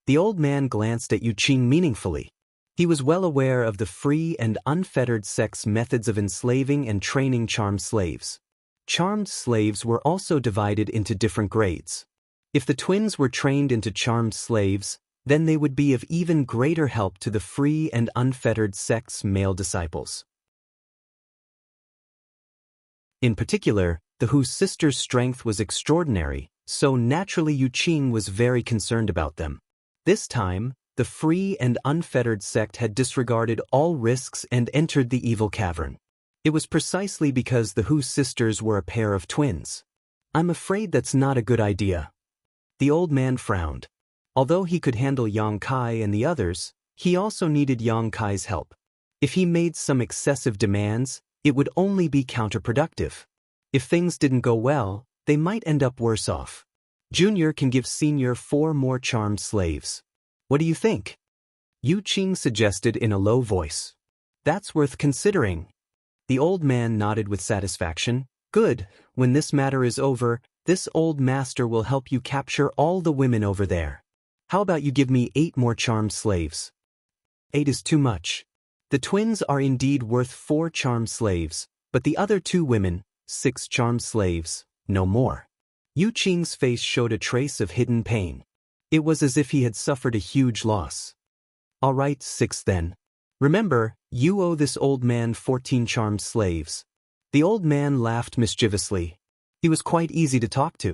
The old man glanced at Yu Qing meaningfully. He was well aware of the free and unfettered sect's methods of enslaving and training charmed slaves. Charmed slaves were also divided into different grades. If the twins were trained into charmed slaves, then they would be of even greater help to the free and unfettered sect's male disciples. In particular, the Hu sisters' strength was extraordinary, so naturally Yu Qing was very concerned about them. This time, the free and unfettered sect had disregarded all risks and entered the evil cavern. It was precisely because the Hu sisters were a pair of twins. "I'm afraid that's not a good idea." The old man frowned. Although he could handle Yang Kai and the others, he also needed Yang Kai's help. If he made some excessive demands, it would only be counterproductive. If things didn't go well, they might end up worse off. Junior can give Senior 4 more charmed slaves. What do you think? Yu Qing suggested in a low voice. "That's worth considering." The old man nodded with satisfaction. "Good, when this matter is over, this old master will help you capture all the women over there. How about you give me 8 more charmed slaves?" 8 is too much. The twins are indeed worth 4 charmed slaves, but the other 2 women, 6 charmed slaves, no more. Yu Qing's face showed a trace of hidden pain. It was as if he had suffered a huge loss. "All right, 6 then. Remember, you owe this old man 14 charmed slaves." The old man laughed mischievously. He was quite easy to talk to.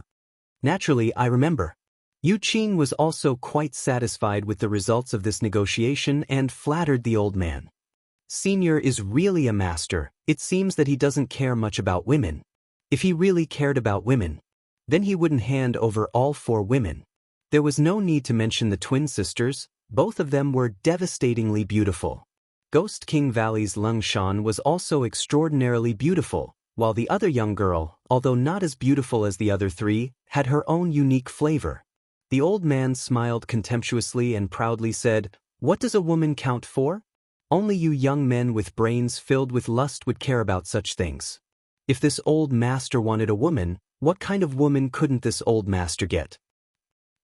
"Naturally, I remember." Yu Qing was also quite satisfied with the results of this negotiation and flattered the old man. Senior is really a master. It seems that he doesn't care much about women. If he really cared about women, then he wouldn't hand over all 4 women. There was no need to mention the twin sisters. Both of them were devastatingly beautiful. Ghost King Valley's Lung Shan was also extraordinarily beautiful, while the other young girl, although not as beautiful as the other 3, had her own unique flavor. The old man smiled contemptuously and proudly said, "What does a woman count for? Only you young men with brains filled with lust would care about such things. If this old master wanted a woman, what kind of woman couldn't this old master get?"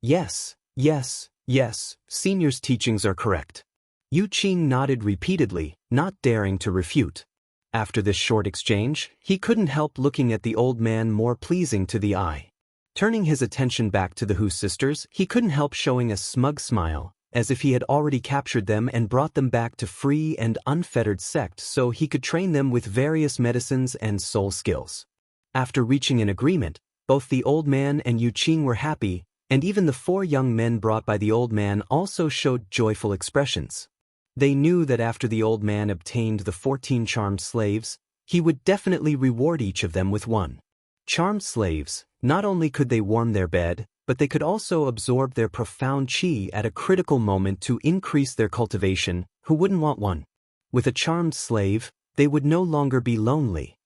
Yes, yes, yes, Senior's teachings are correct. Yu Qing nodded repeatedly, not daring to refute. After this short exchange, he couldn't help looking at the old man more pleasing to the eye. Turning his attention back to the Hu sisters, he couldn't help showing a smug smile, as if he had already captured them and brought them back to free and unfettered sect so he could train them with various medicines and soul skills. After reaching an agreement, both the old man and Yu Qing were happy, and even the 4 young men brought by the old man also showed joyful expressions. They knew that after the old man obtained the 14 charmed slaves, he would definitely reward each of them with 1. Charmed slaves, not only could they warm their bed, but they could also absorb their profound qi at a critical moment to increase their cultivation. Who wouldn't want one? With a charmed slave, they would no longer be lonely.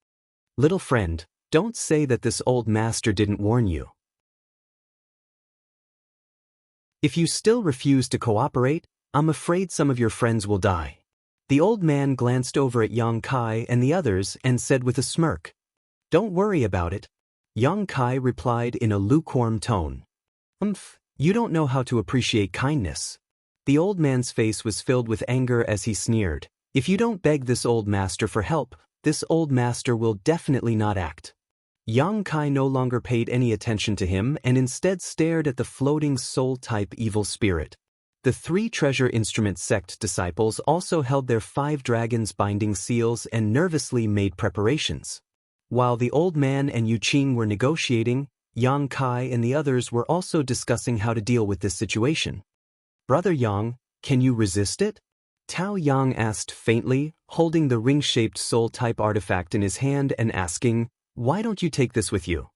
Little friend, don't say that this old master didn't warn you. If you still refuse to cooperate, I'm afraid some of your friends will die. The old man glanced over at Yang Kai and the others and said with a smirk, "Don't worry about it." Yang Kai replied in a lukewarm tone, You don't know how to appreciate kindness." The old man's face was filled with anger as he sneered, "If you don't beg this old master for help, this old master will definitely not act." Yang Kai no longer paid any attention to him and instead stared at the floating soul-type evil spirit. The 3 treasure instrument sect disciples also held their 5 dragons binding seals and nervously made preparations. While the old man and Yu Qing were negotiating, Yang Kai and the others were also discussing how to deal with this situation. "Brother Yang, can you resist it?" Tao Yang asked faintly, holding the ring-shaped soul-type artifact in his hand and asking, "Why don't you take this with you?"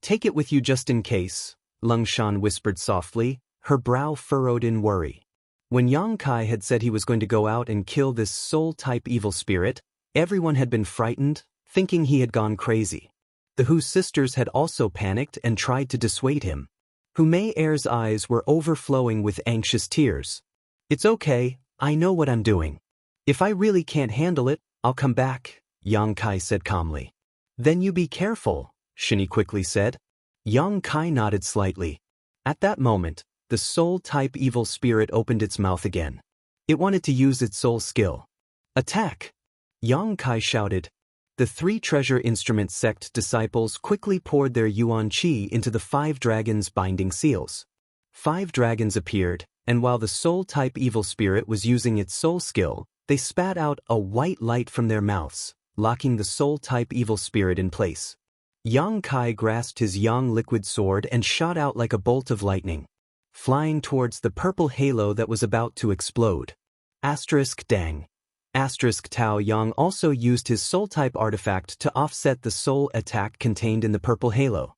Take it with you just in case," Lung Shan whispered softly, her brow furrowed in worry. When Yang Kai had said he was going to go out and kill this soul-type evil spirit, everyone had been frightened, thinking he had gone crazy. The Hu sisters had also panicked and tried to dissuade him. Hu Mei Er's eyes were overflowing with anxious tears. "It's okay, I know what I'm doing. If I really can't handle it, I'll come back," Yang Kai said calmly. "Then you be careful," Shini quickly said. Yang Kai nodded slightly. At that moment, the soul-type evil spirit opened its mouth again. It wanted to use its soul skill. "Attack!" Yang Kai shouted. The 3 treasure instrument sect disciples quickly poured their yuan qi into the 5 dragons binding seals. 5 dragons appeared, and while the soul-type evil spirit was using its soul skill, they spat out a white light from their mouths, locking the soul-type evil spirit in place. Yang Kai grasped his yang liquid sword and shot out like a bolt of lightning, flying towards the purple halo that was about to explode. Dang. Tao Yang also used his soul-type artifact to offset the soul attack contained in the purple halo.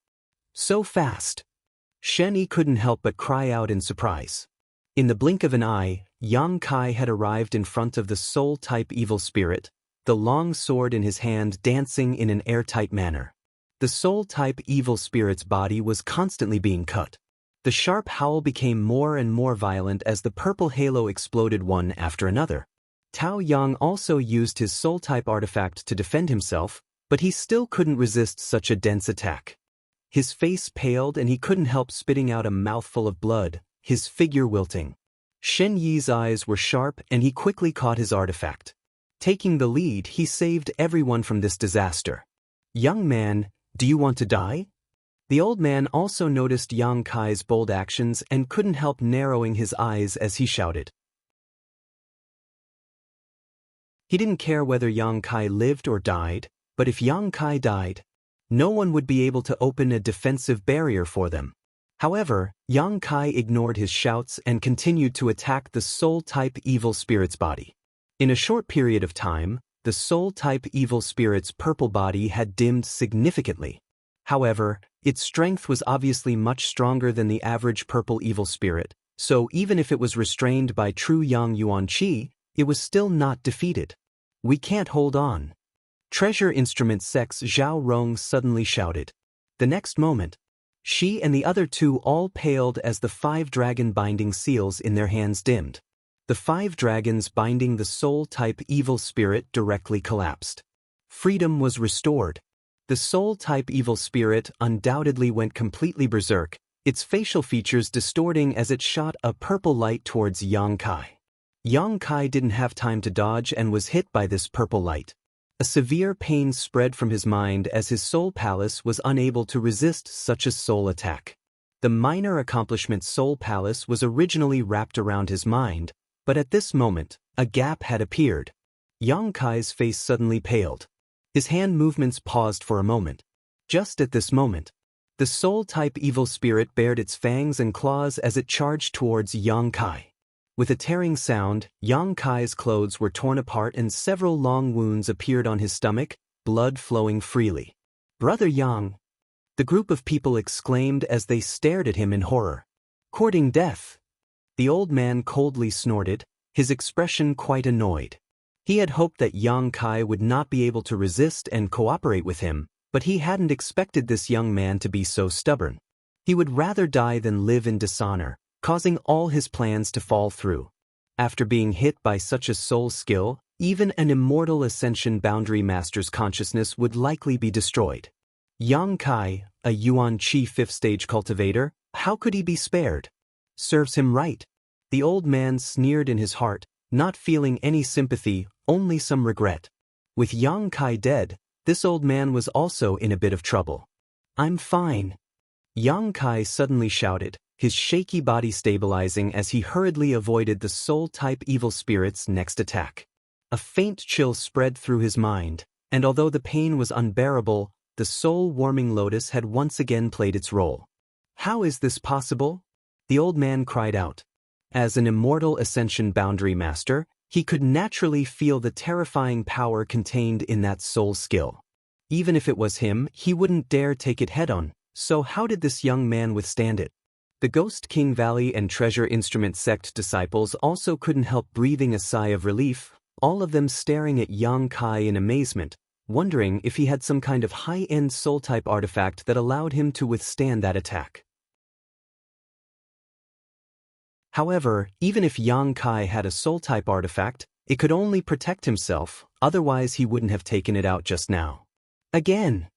So fast! Shen Yi couldn't help but cry out in surprise. In the blink of an eye, Yang Kai had arrived in front of the soul-type evil spirit, the long sword in his hand dancing in an airtight manner. The soul-type evil spirit's body was constantly being cut. The sharp howl became more and more violent as the purple halo exploded one after another. Tao Yang also used his soul-type artifact to defend himself, but he still couldn't resist such a dense attack. His face paled and he couldn't help spitting out a mouthful of blood, his figure wilting. Shen Yi's eyes were sharp and he quickly caught his artifact. Taking the lead, he saved everyone from this disaster. "Young man, do you want to die?" The old man also noticed Yang Kai's bold actions and couldn't help narrowing his eyes as he shouted. He didn't care whether Yang Kai lived or died, but if Yang Kai died, no one would be able to open a defensive barrier for them. However, Yang Kai ignored his shouts and continued to attack the soul-type evil spirit's body. In a short period of time, the soul-type evil spirit's purple body had dimmed significantly. However, its strength was obviously much stronger than the average purple evil spirit, so even if it was restrained by true Yang Yuan Qi, it was still not defeated. "We can't hold on." Treasure Instrument Sects Zhao Rong suddenly shouted. The next moment, she and the other 2 all paled as the 5 dragon binding seals in their hands dimmed. The 5 dragons binding the soul-type evil spirit directly collapsed. Freedom was restored. The soul-type evil spirit undoubtedly went completely berserk, its facial features distorting as it shot a purple light towards Yang Kai. Yang Kai didn't have time to dodge and was hit by this purple light. A severe pain spread from his mind as his soul palace was unable to resist such a soul attack. The minor accomplishment soul palace was originally wrapped around his mind, but at this moment, a gap had appeared. Yang Kai's face suddenly paled. His hand movements paused for a moment. Just at this moment, the soul-type evil spirit bared its fangs and claws as it charged towards Yang Kai. With a tearing sound, Yang Kai's clothes were torn apart and several long wounds appeared on his stomach, blood flowing freely. "Brother Yang!" the group of people exclaimed as they stared at him in horror. "Courting death!" The old man coldly snorted, his expression quite annoyed. He had hoped that Yang Kai would not be able to resist and cooperate with him, but he hadn't expected this young man to be so stubborn. He would rather die than live in dishonor, causing all his plans to fall through. After being hit by such a soul skill, even an immortal ascension boundary master's consciousness would likely be destroyed. Yang Kai, a Yuan Qi 5th stage cultivator, how could he be spared? Serves him right. The old man sneered in his heart, not feeling any sympathy, only some regret. With Yang Kai dead, this old man was also in a bit of trouble. "I'm fine," Yang Kai suddenly shouted, his shaky body stabilizing as he hurriedly avoided the soul-type evil spirit's next attack. A faint chill spread through his mind, and although the pain was unbearable, the soul-warming lotus had once again played its role. "How is this possible?" the old man cried out. As an immortal ascension boundary master, he could naturally feel the terrifying power contained in that soul skill. Even if it was him, he wouldn't dare take it head-on, so how did this young man withstand it? The Ghost King Valley and Treasure Instrument sect disciples also couldn't help breathing a sigh of relief, all of them staring at Yang Kai in amazement, wondering if he had some kind of high-end soul-type artifact that allowed him to withstand that attack. However, even if Yang Kai had a soul-type artifact, it could only protect himself, otherwise he wouldn't have taken it out just now. "Again!"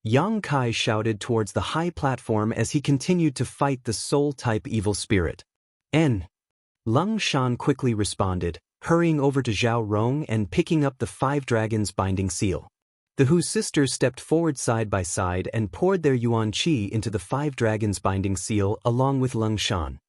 Yang Kai shouted towards the high platform as he continued to fight the soul-type evil spirit. Lung Shan quickly responded, hurrying over to Zhao Rong and picking up the 5 dragons binding seal. The Hu sisters stepped forward side by side and poured their Yuan Qi into the 5 dragons binding seal along with Lung Shan.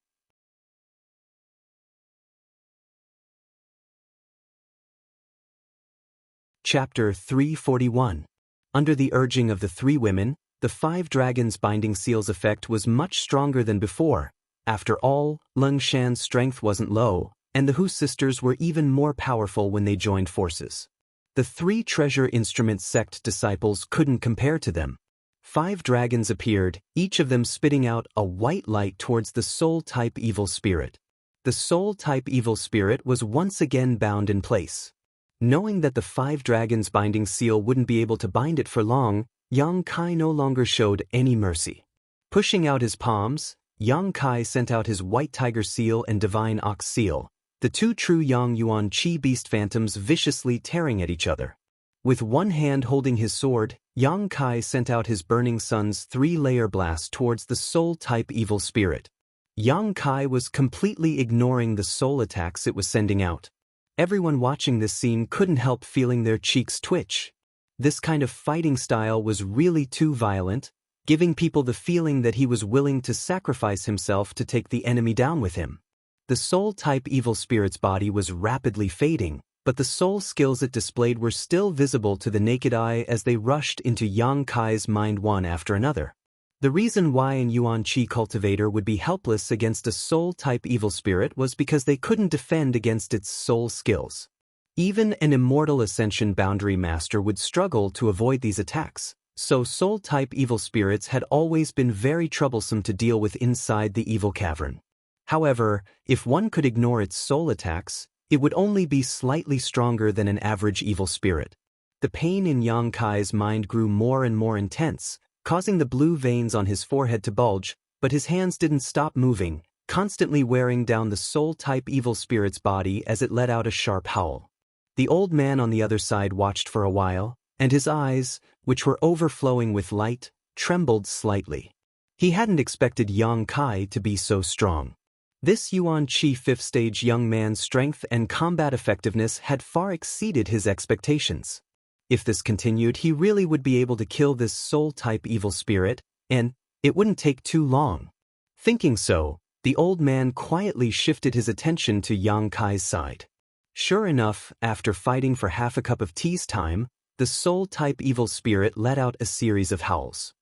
Chapter 341. Under the urging of the 3 women, the 5 dragons binding seal's effect was much stronger than before. After all, Lung Shan's strength wasn't low, and the Hu sisters were even more powerful when they joined forces. The 3 treasure instrument sect disciples couldn't compare to them. 5 dragons appeared, each of them spitting out a white light towards the soul-type evil spirit. The soul-type evil spirit was once again bound in place. Knowing that the 5 dragons binding seal wouldn't be able to bind it for long, Yang Kai no longer showed any mercy. Pushing out his palms, Yang Kai sent out his white tiger seal and divine ox seal, the 2 true Yang Yuan Qi beast phantoms viciously tearing at each other. With one hand holding his sword, Yang Kai sent out his burning sun's 3-layer blast towards the soul-type evil spirit. Yang Kai was completely ignoring the soul attacks it was sending out. Everyone watching this scene couldn't help feeling their cheeks twitch. This kind of fighting style was really too violent, giving people the feeling that he was willing to sacrifice himself to take the enemy down with him. The soul-type evil spirit's body was rapidly fading, but the soul skills it displayed were still visible to the naked eye as they rushed into Yang Kai's mind one after another. The reason why an Yuan Qi cultivator would be helpless against a soul-type evil spirit was because they couldn't defend against its soul skills. Even an immortal ascension boundary master would struggle to avoid these attacks, so soul-type evil spirits had always been very troublesome to deal with inside the evil cavern. However, if one could ignore its soul attacks, it would only be slightly stronger than an average evil spirit. The pain in Yang Kai's mind grew more and more intense, causing the blue veins on his forehead to bulge, but his hands didn't stop moving, constantly wearing down the soul-type evil spirit's body as it let out a sharp howl. The old man on the other side watched for a while, and his eyes, which were overflowing with light, trembled slightly. He hadn't expected Yang Kai to be so strong. This Yuan Qi 5th stage young man's strength and combat effectiveness had far exceeded his expectations. If this continued, he really would be able to kill this soul-type evil spirit, and it wouldn't take too long. Thinking so, the old man quietly shifted his attention to Yang Kai's side. Sure enough, after fighting for half a cup of tea's time, the soul-type evil spirit let out a series of howls.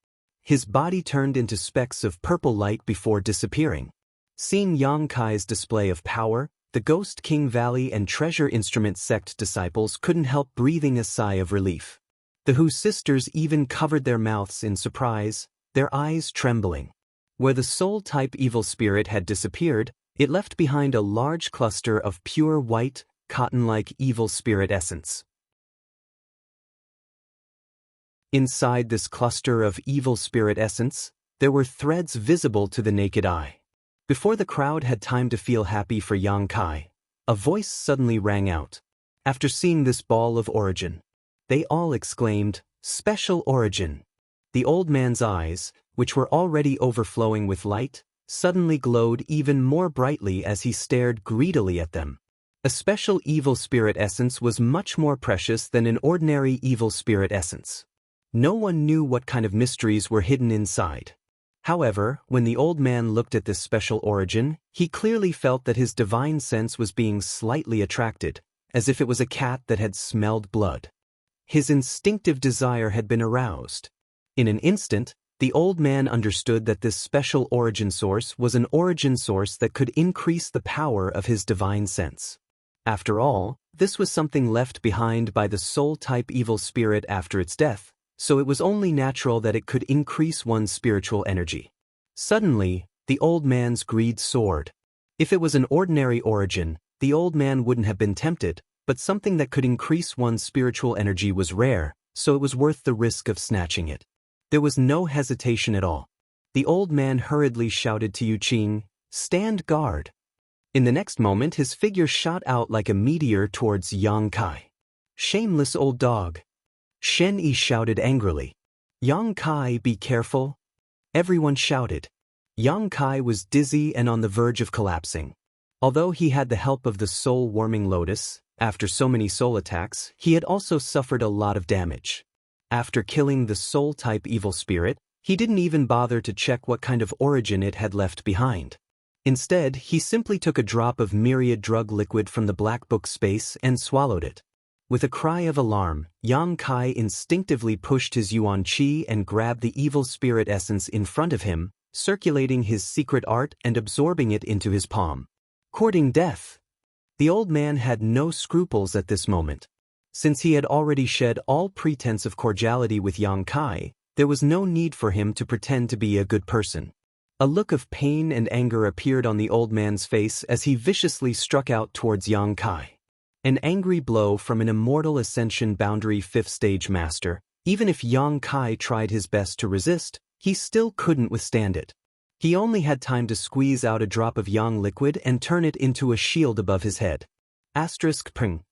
His body turned into specks of purple light before disappearing. Seeing Yang Kai's display of power, the Ghost King Valley and Treasure Instrument sect disciples couldn't help breathing a sigh of relief. The Hu sisters even covered their mouths in surprise, their eyes trembling. Where the soul-type evil spirit had disappeared, it left behind a large cluster of pure white, cotton-like evil spirit essence. Inside this cluster of evil spirit essence, there were threads visible to the naked eye. Before the crowd had time to feel happy for Yang Kai, a voice suddenly rang out. After seeing this ball of origin, they all exclaimed, "Special origin!" The old man's eyes, which were already overflowing with light, suddenly glowed even more brightly as he stared greedily at them. A special evil spirit essence was much more precious than an ordinary evil spirit essence. No one knew what kind of mysteries were hidden inside. However, when the old man looked at this special origin, he clearly felt that his divine sense was being slightly attracted, as if it was a cat that had smelled blood. His instinctive desire had been aroused. In an instant, the old man understood that this special origin source was an origin source that could increase the power of his divine sense. After all, this was something left behind by the soul-type evil spirit after its death, so it was only natural that it could increase one's spiritual energy. Suddenly, the old man's greed soared. If it was an ordinary origin, the old man wouldn't have been tempted, but something that could increase one's spiritual energy was rare, so it was worth the risk of snatching it. There was no hesitation at all. The old man hurriedly shouted to Yuqing, "Stand guard." In the next moment his figure shot out like a meteor towards Yang Kai. "Shameless old dog." Shen Yi shouted angrily. "Yang Kai, be careful." Everyone shouted. Yang Kai was dizzy and on the verge of collapsing. Although he had the help of the soul-warming lotus, after so many soul attacks, he had also suffered a lot of damage. After killing the soul-type evil spirit, he didn't even bother to check what kind of origin it had left behind. Instead, he simply took a drop of myriad drug liquid from the black book space and swallowed it. With a cry of alarm, Yang Kai instinctively pushed his yuan qi and grabbed the evil spirit essence in front of him, circulating his secret art and absorbing it into his palm. Courting death. The old man had no scruples at this moment. Since he had already shed all pretense of cordiality with Yang Kai, there was no need for him to pretend to be a good person. A look of pain and anger appeared on the old man's face as he viciously struck out towards Yang Kai. An angry blow from an immortal ascension boundary 5th stage master. Even if Yang Kai tried his best to resist, he still couldn't withstand it. He only had time to squeeze out a drop of yang liquid and turn it into a shield above his head. Ping.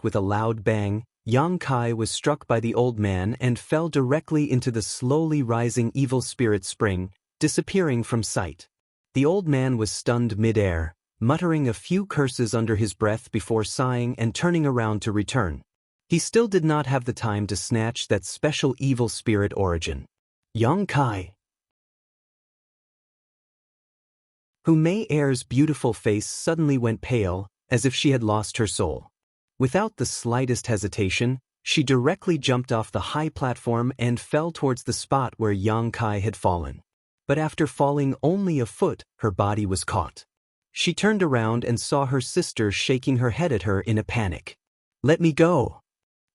With a loud bang, Yang Kai was struck by the old man and fell directly into the slowly rising evil spirit spring, disappearing from sight. The old man was stunned mid-air, muttering a few curses under his breath before sighing and turning around to return. He still did not have the time to snatch that special evil spirit origin. Yang Kai. Hu Mei-er's beautiful face suddenly went pale, as if she had lost her soul. Without the slightest hesitation, she directly jumped off the high platform and fell towards the spot where Yang Kai had fallen. But after falling only a foot, her body was caught. She turned around and saw her sister shaking her head at her in a panic. "Let me go."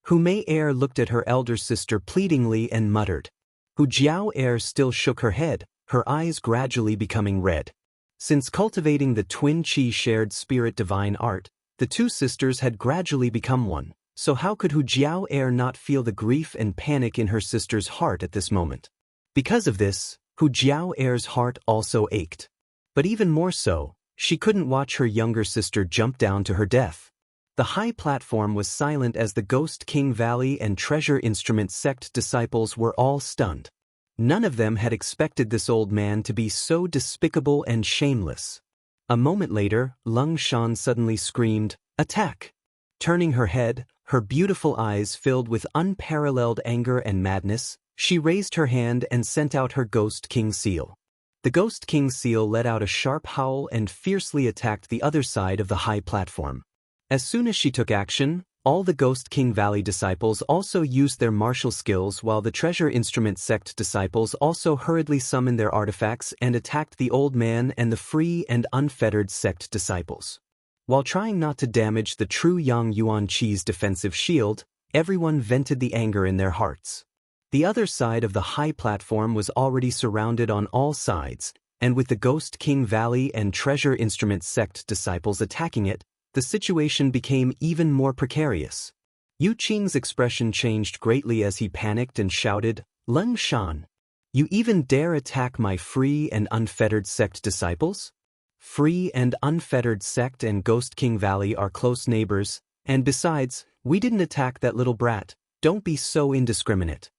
Hu Mei-er looked at her elder sister pleadingly and muttered. Hu Jiao-er still shook her head, her eyes gradually becoming red. Since cultivating the twin chi shared spirit divine art, the two sisters had gradually become one, so how could Hu Jiao-er not feel the grief and panic in her sister's heart at this moment? Because of this, Hu Jiao-er's heart also ached. But even more so, she couldn't watch her younger sister jump down to her death. The high platform was silent as the Ghost King Valley and Treasure Instrument sect disciples were all stunned. None of them had expected this old man to be so despicable and shameless. A moment later, Lung Shan suddenly screamed, "Attack!" Turning her head, her beautiful eyes filled with unparalleled anger and madness, she raised her hand and sent out her Ghost King seal. The Ghost King seal let out a sharp howl and fiercely attacked the other side of the high platform. As soon as she took action, all the Ghost King Valley disciples also used their martial skills while the Treasure Instrument sect disciples also hurriedly summoned their artifacts and attacked the old man and the free and unfettered sect disciples. While trying not to damage the true Yang Yuan Qi's defensive shield, everyone vented the anger in their hearts. The other side of the high platform was already surrounded on all sides, and with the Ghost King Valley and Treasure Instrument sect disciples attacking it, the situation became even more precarious. Yu Qing's expression changed greatly as he panicked and shouted, "Lung Shan! You even dare attack my free and unfettered sect disciples? Free and unfettered sect and Ghost King Valley are close neighbors, and besides, we didn't attack that little brat, don't be so indiscriminate."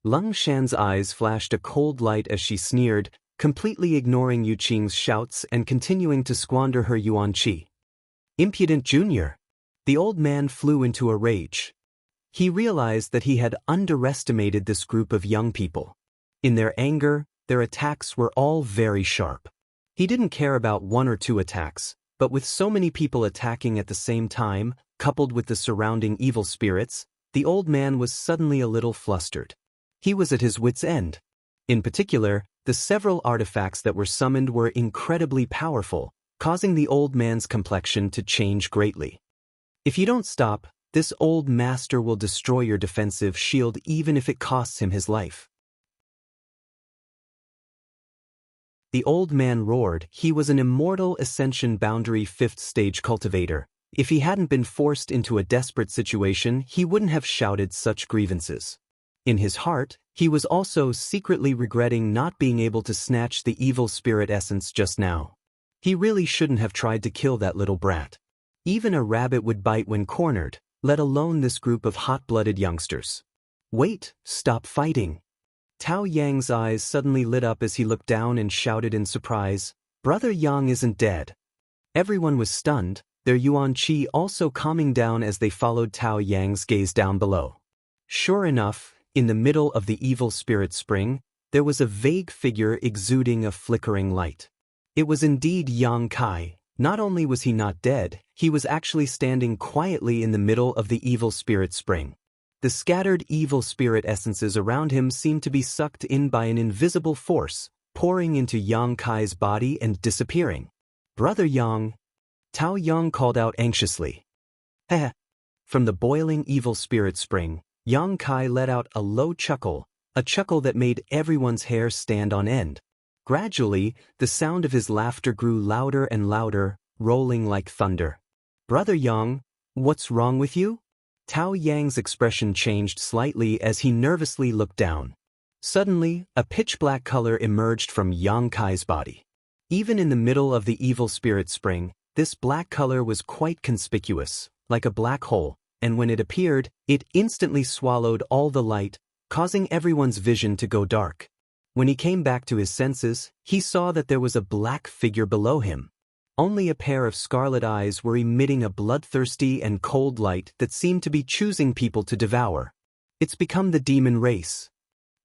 Lung Shan's eyes flashed a cold light as she sneered, completely ignoring Yu Qing's shouts and continuing to squander her yuan qi. Impudent Junior! The old man flew into a rage. He realized that he had underestimated this group of young people. In their anger, their attacks were all very sharp. He didn't care about 1 or 2 attacks, but with so many people attacking at the same time, coupled with the surrounding evil spirits, the old man was suddenly a little flustered. He was at his wits' end. In particular, the several artifacts that were summoned were incredibly powerful, causing the old man's complexion to change greatly. If you don't stop, this old master will destroy your defensive shield even if it costs him his life. The old man roared. He was an immortal ascension boundary 5th stage cultivator. If he hadn't been forced into a desperate situation, he wouldn't have shouted such grievances. In his heart, he was also secretly regretting not being able to snatch the evil spirit essence just now. He really shouldn't have tried to kill that little brat. Even a rabbit would bite when cornered, let alone this group of hot-blooded youngsters. Wait, stop fighting. Tao Yang's eyes suddenly lit up as he looked down and shouted in surprise, "Brother Yang isn't dead." Everyone was stunned, their yuan qi also calming down as they followed Tao Yang's gaze down below. Sure enough, in the middle of the evil spirit spring, there was a vague figure exuding a flickering light. It was indeed Yang Kai. Not only was he not dead, he was actually standing quietly in the middle of the evil spirit spring. The scattered evil spirit essences around him seemed to be sucked in by an invisible force, pouring into Yang Kai's body and disappearing. "Brother Yang!" Tao Yang called out anxiously. "Heh!" From the boiling evil spirit spring, Yang Kai let out a low chuckle, a chuckle that made everyone's hair stand on end. Gradually, the sound of his laughter grew louder and louder, rolling like thunder. "Brother Yang, what's wrong with you?" Tao Yang's expression changed slightly as he nervously looked down. Suddenly, a pitch-black color emerged from Yang Kai's body. Even in the middle of the evil spirit spring, this black color was quite conspicuous, like a black hole, and when it appeared, it instantly swallowed all the light, causing everyone's vision to go dark. When he came back to his senses, he saw that there was a black figure below him. Only a pair of scarlet eyes were emitting a bloodthirsty and cold light that seemed to be choosing people to devour. "It's become the demon race."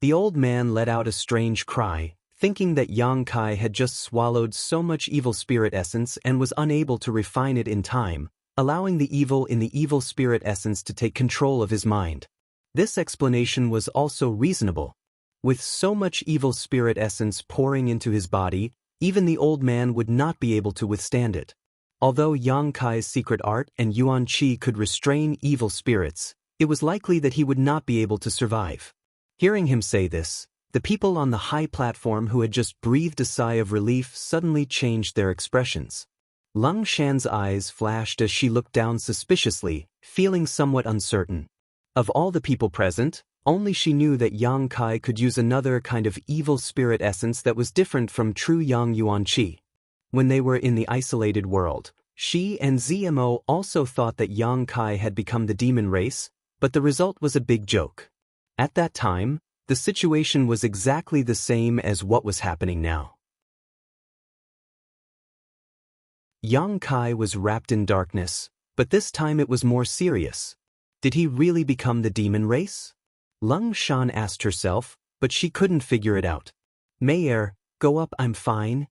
The old man let out a strange cry, thinking that Yang Kai had just swallowed so much evil spirit essence and was unable to refine it in time, allowing the evil in the evil spirit essence to take control of his mind. This explanation was also reasonable. With so much evil spirit essence pouring into his body, even the old man would not be able to withstand it. Although Yang Kai's secret art and yuan qi could restrain evil spirits, it was likely that he would not be able to survive. Hearing him say this, the people on the high platform who had just breathed a sigh of relief suddenly changed their expressions. Lung Shan's eyes flashed as she looked down suspiciously, feeling somewhat uncertain. Of all the people present, only she knew that Yang Kai could use another kind of evil spirit essence that was different from true Yang Yuan Qi. When they were in the isolated world, she and ZMO also thought that Yang Kai had become the demon race, but the result was a big joke. At that time, the situation was exactly the same as what was happening now. Yang Kai was wrapped in darkness, but this time it was more serious. Did he really become the demon race? Lung Shan asked herself, but she couldn't figure it out. "Mayor, go up, I'm fine."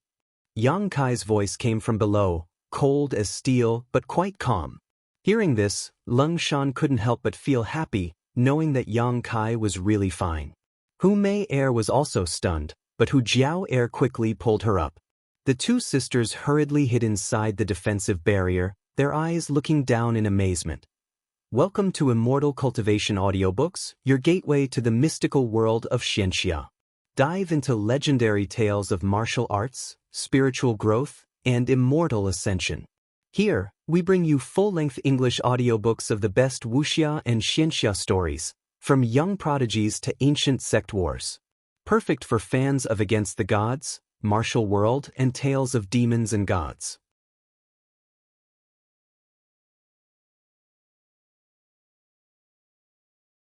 Yang Kai's voice came from below, cold as steel but quite calm. Hearing this, Lung Shan couldn't help but feel happy, knowing that Yang Kai was really fine. Hu Mei Er was also stunned, but Hu Jiao Er quickly pulled her up. The two sisters hurriedly hid inside the defensive barrier, their eyes looking down in amazement. Welcome to Immortal Cultivation Audiobooks, your gateway to the mystical world of Xianxia. Dive into legendary tales of martial arts, spiritual growth, and immortal ascension. Here, we bring you full-length English audiobooks of the best Wuxia and Xianxia stories, from young prodigies to ancient sect wars. Perfect for fans of Against the Gods, martial world, and tales of demons and gods.